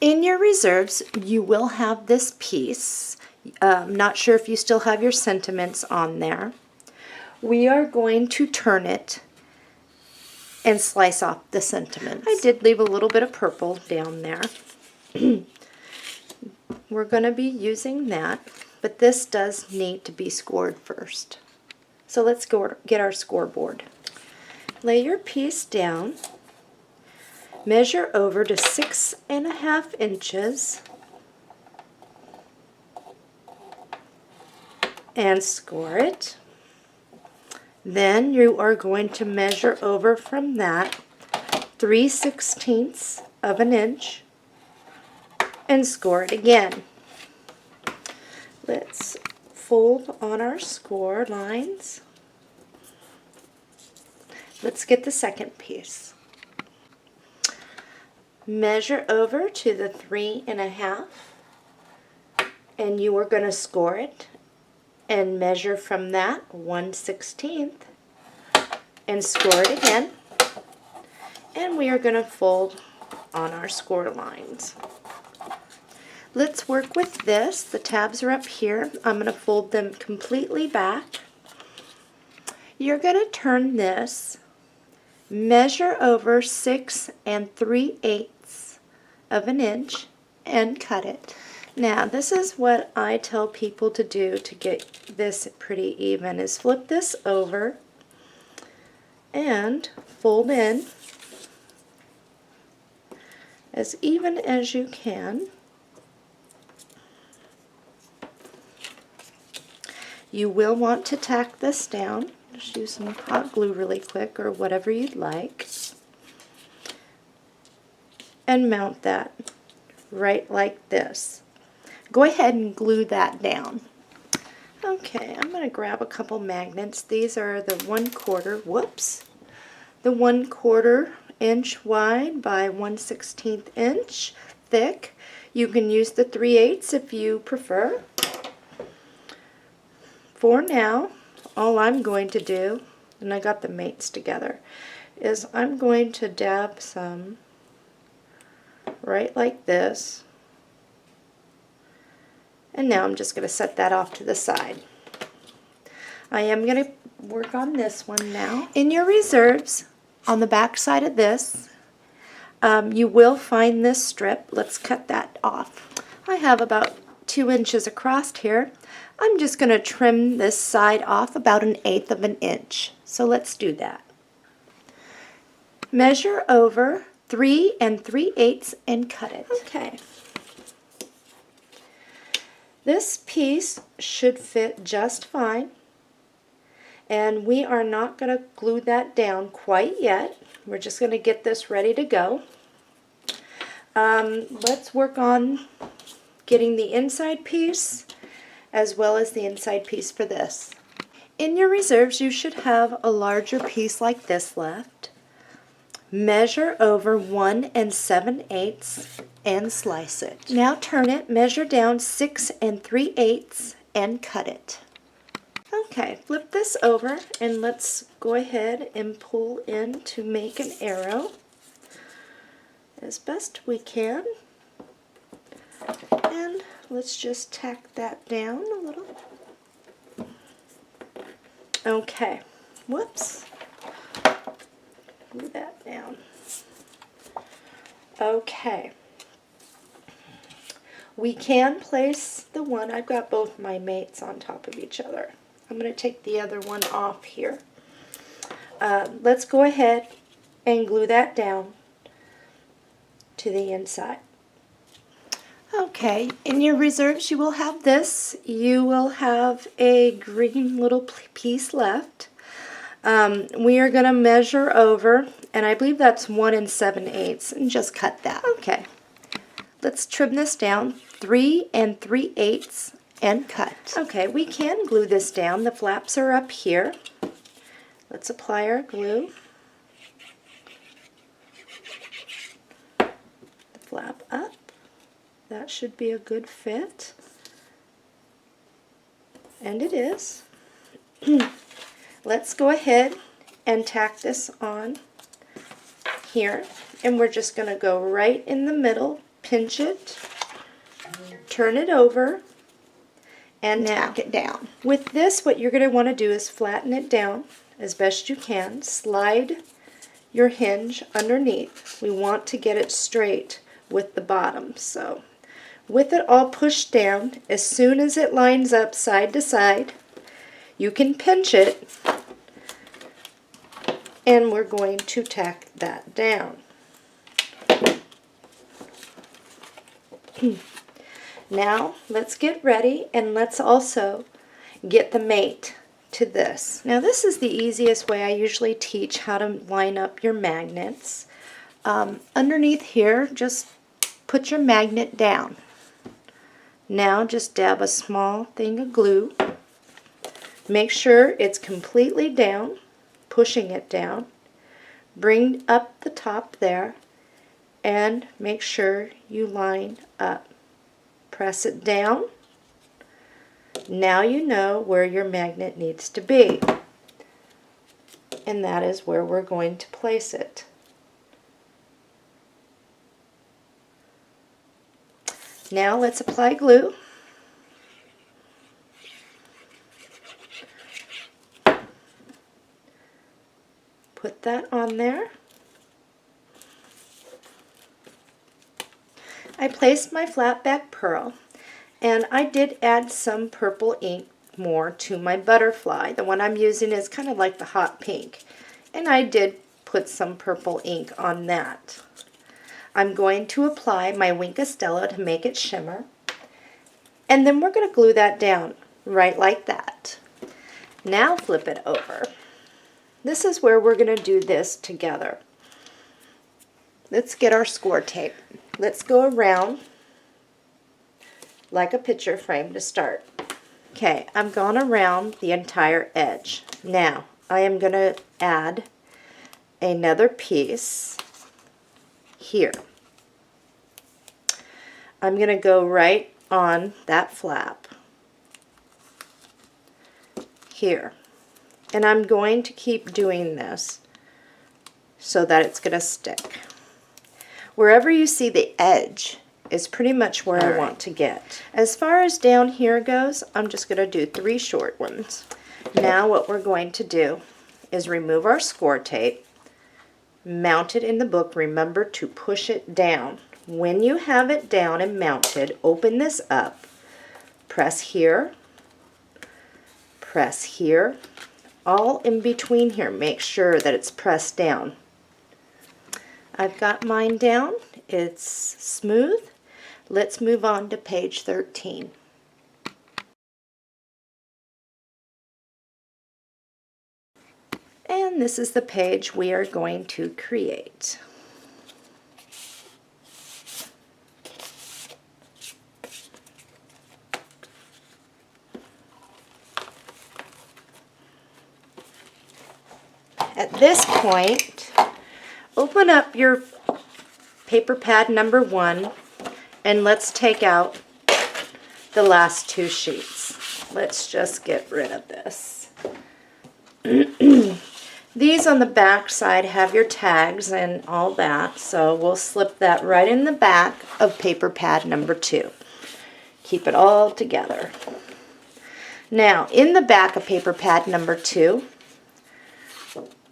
In your reserves, you will have this piece. Not sure if you still have your sentiments on there. We are going to turn it and slice off the sentiments. I did leave a little bit of purple down there. We're going to be using that, but this does need to be scored first. So let's go get our scoreboard. Lay your piece down, measure over to 6.5 inches, and score it. Then you are going to measure over from that 3/16 of an inch and score it again. Let's fold on our score lines. Let's get the second piece. Measure over to the 3.5 and you are going to score it and measure from that 1/16 and score it again. And we are going to fold on our score lines. Let's work with this. The tabs are up here. I'm going to fold them completely back. You're going to turn this, measure over 6 3/8 of an inch and cut it. Now this is what I tell people to do to get this pretty even, is flip this over and fold in as even as you can. You will want to tack this down. Just use some hot glue really quick or whatever you'd like. And mount that right like this. Go ahead and glue that down. Okay, I'm going to grab a couple magnets. These are the 1/4, the 1/4 inch wide by 1/16 inch thick. You can use the 3/8 if you prefer. For now, all I'm going to do, and I got the mates together, is I'm going to dab some right like this. And now I'm just going to set that off to the side. I am going to work on this one now. In your reserves, on the back side of this, you will find this strip. Let's cut that off. I have about 2 inches across here. I'm just going to trim this side off about 1/8 of an inch. So let's do that. Measure over 3 3/8 and cut it. Okay. This piece should fit just fine, and we are not going to glue that down quite yet. We're just going to get this ready to go. Let's work on getting the inside piece as well as the inside piece for this. In your reserves, you should have a larger piece like this left. Measure over 1 7/8 and slice it. Now turn it, measure down 6 3/8 and cut it. Okay, flip this over and let's go ahead and pull in to make an arrow. as best we can. And let's just tack that down a little. Okay, whoops. Glue that down. Okay. We can place the one, I've got both my mates on top of each other. I'm going to take the other one off here. Let's go ahead and glue that down to the inside. Okay, in your reserves you will have this. You will have a green little piece left. We are going to measure over, and I believe that's 1 7/8, and just cut that. Okay, let's trim this down 3 3/8 and cut. Okay, we can glue this down. The flaps are up here. Let's apply our glue. The flap up. That should be a good fit. And it is. Let's go ahead and tack this on here. And we're just going to go right in the middle, pinch it, turn it over, and tack it down. With this, what you're going to want to do is flatten it down as best you can. Slide your hinge underneath. We want to get it straight with the bottom. So with it all pushed down, as soon as it lines up side to side, you can pinch it, and we're going to tack that down. Now let's get ready, and let's also get the mate to this. Now this is the easiest way I usually teach how to line up your magnets. Underneath here, just put your magnet down. Now just dab a small thing of glue. Make sure it's completely down, pushing it down. Bring up the top there and make sure you line up. Press it down. Now you know where your magnet needs to be. And that is where we're going to place it. Now let's apply glue. Put that on there. I placed my flat back pearl, and I did add some purple ink more to my butterfly. The one I'm using is kind of like the hot pink, and I did put some purple ink on that. I'm going to apply my Wink of Stella to make it shimmer, and then we're going to glue that down right like that. Now flip it over. This is where we're going to do this together. Let's get our score tape. Let's go around like a picture frame to start. Okay, I've gone around the entire edge. Now I am going to add another piece here. I'm going to go right on that flap here. And I'm going to keep doing this so that it's going to stick. Wherever you see the edge is pretty much where I want to get. As far as down here goes, I'm just going to do 3 short ones. Now what we're going to do is remove our score tape, mount it in the book. Remember to push it down. When you have it down and mounted, open this up, press here, all in between here. Make sure that it's pressed down. I've got mine down. It's smooth. Let's move on to page 13. And this is the page we are going to create. At this point, open up your paper pad number 1 and let's take out the last 2 sheets. Let's just get rid of this. These These on the back side have your tags and all that, so we'll slip that right in the back of paper pad number 2. Keep it all together. Now, in the back of paper pad number 2,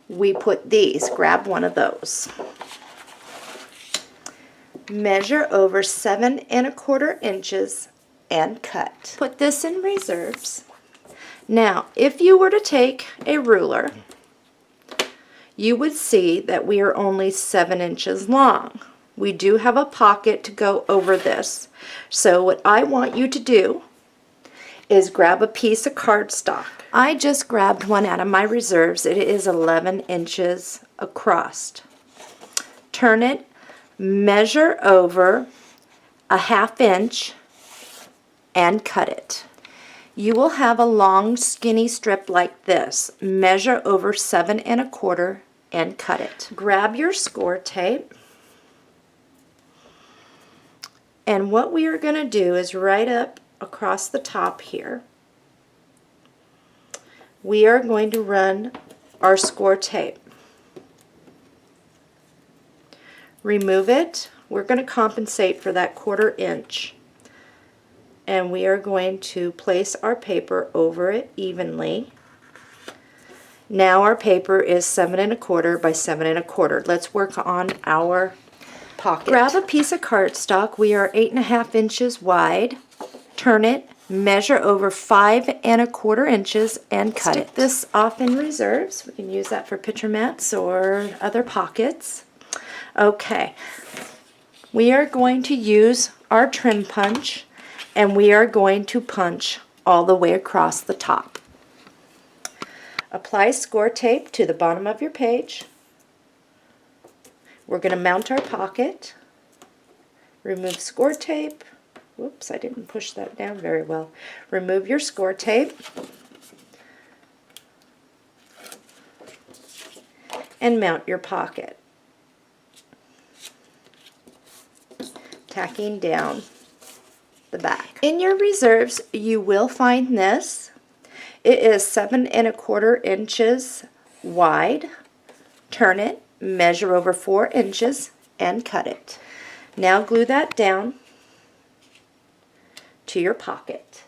we put these. Grab one of those. Measure over 7 1/4 inches and cut. Put this in reserves. Now, if you were to take a ruler, you would see that we are only 7 inches long. We do have a pocket to go over this. So what I want you to do is grab a piece of cardstock. I just grabbed one out of my reserves. It is 11 inches across. Turn it, measure over a 1/2 inch, and cut it. You will have a long skinny strip like this. Measure over 7 1/4 and cut it. Grab your score tape, and what we are going to do is right up across the top here, we are going to run our score tape. Remove it. We're going to compensate for that 1/4 inch. And we are going to place our paper over it evenly. Now our paper is 7 1/4 by 7 1/4. Let's work on our pocket. Grab a piece of cardstock. We are 8 1/2 inches wide. Turn it, measure over 5 1/4 inches, and cut it. This off in reserves. We can use that for picture mats or other pockets. Okay, we are going to use our trim punch, and we are going to punch all the way across the top. Apply score tape to the bottom of your page. We're going to mount our pocket. Remove score tape. Whoops, I didn't push that down very well. Remove your score tape. And mount your pocket. Tacking down the back. In your reserves, you will find this. It is 7 1/4 inches wide. Turn it, measure over 4 inches, and cut it. Now glue that down to your pocket.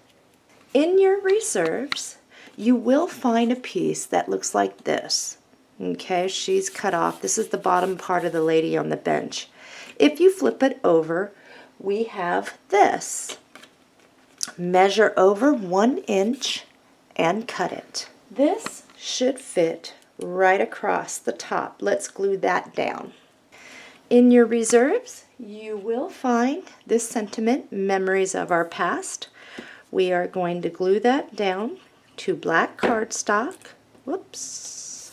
In your reserves, you will find a piece that looks like this. Okay, she's cut off. This is the bottom part of the lady on the bench. If you flip it over, we have this. Measure over 1 inch and cut it. This should fit right across the top. Let's glue that down. In your reserves, you will find this sentiment, Memories of Our Past. We are going to glue that down to black cardstock. Whoops.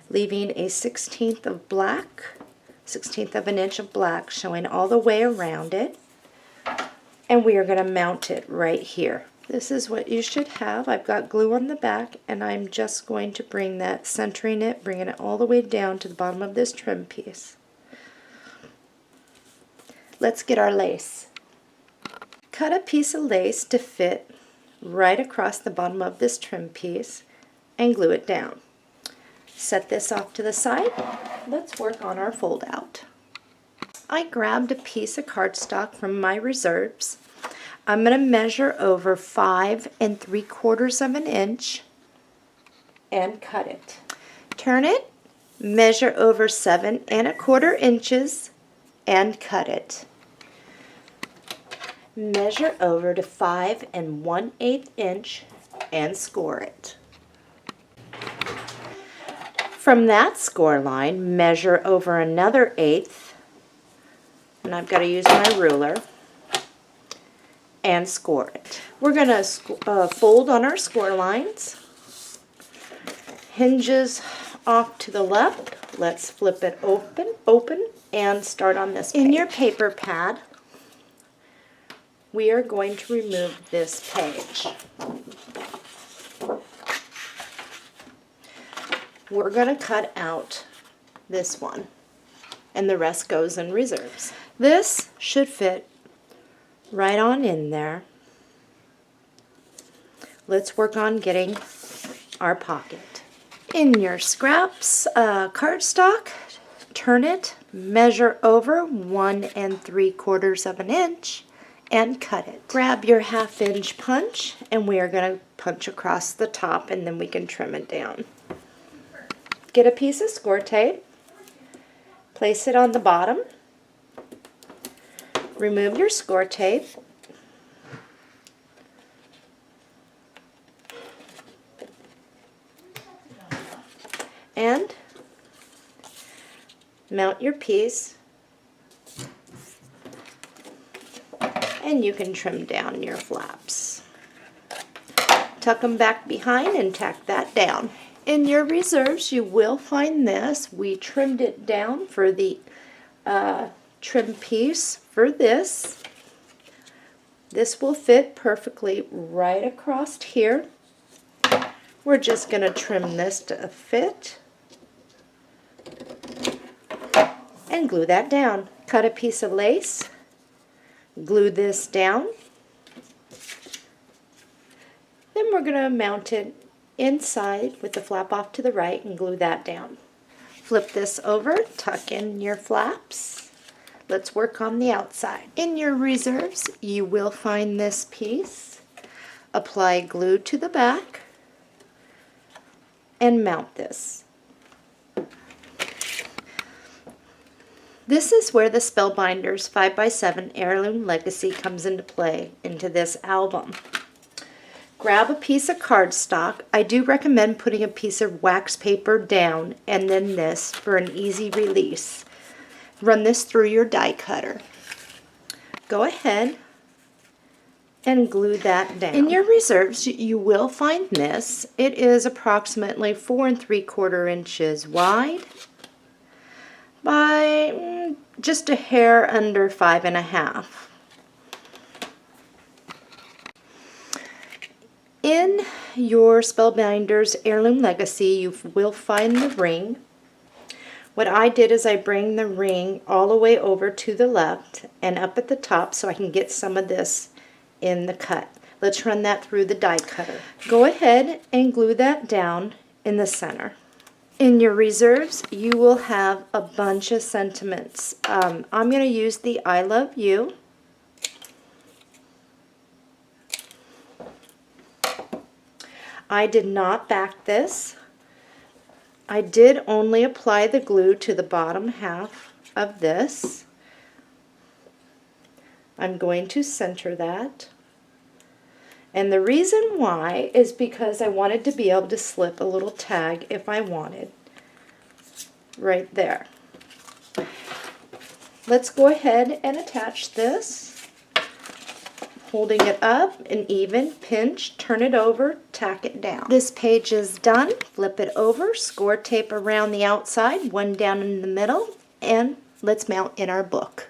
Leaving a 1/16 of black, 1/16 of an inch of black showing all the way around it. And we are going to mount it right here. This is what you should have. I've got glue on the back, and I'm just going to bring that, centering it, bringing it all the way down to the bottom of this trim piece. Let's get our lace. Cut a piece of lace to fit right across the bottom of this trim piece and glue it down. Set this off to the side. Let's work on our fold out. I grabbed a piece of cardstock from my reserves. I'm going to measure over 5 3/4 of an inch and cut it. Turn it, measure over 7 1/4 inches and cut it. Measure over to 5 1/8 inch and score it. From that score line, measure over another 1/8, and I've got to use my ruler, and score it. We're going to fold on our score lines. Hinges off to the left. Let's flip it open, and start on this page. In your paper pad, we are going to remove this page. We're going to cut out this one, and the rest goes in reserves. This should fit right on in there. Let's work on getting our pocket. In your scraps cardstock, turn it, measure over 1 3/4 of an inch, and cut it. Grab your 1/2 inch punch, and we are going to punch across the top, and then we can trim it down. Get a piece of score tape, place it on the bottom, remove your score tape, and mount your piece, and you can trim down your flaps. Tuck them back behind and tack that down. In your reserves, you will find this. We trimmed it down for the trim piece for this. This will fit perfectly right across here. We're just going to trim this to fit and glue that down. Cut a piece of lace, glue this down, then we're going to mount it inside with the flap off to the right and glue that down. Flip this over, tuck in your flaps. Let's work on the outside. In your reserves, you will find this piece. Apply glue to the back and mount this. This is where the Spellbinders 5x7 Heirloom Legacy comes into play into this album. Grab a piece of cardstock. I do recommend putting a piece of wax paper down and then this for an easy release. Run this through your die cutter. Go ahead and glue that down. In your reserves, you will find this. It is approximately 4 3/4 inches wide by just a hair under 5 1/2. In your Spellbinders Heirloom Legacy, you will find the ring. What I did is I bring the ring all the way over to the left and up at the top so I can get some of this in the cut. Let's run that through the die cutter. Go ahead and glue that down in the center. In your reserves, you will have a bunch of sentiments. I'm going to use the I Love You. I did not back this. I did only apply the glue to the bottom half of this. I'm going to center that. And the reason why is because I wanted to be able to slip a little tag if I wanted. Right there. Let's go ahead and attach this. Holding it up and even, pinch, turn it over, tack it down. This page is done. Flip it over, score tape around the outside, one down in the middle, and let's mount in our book.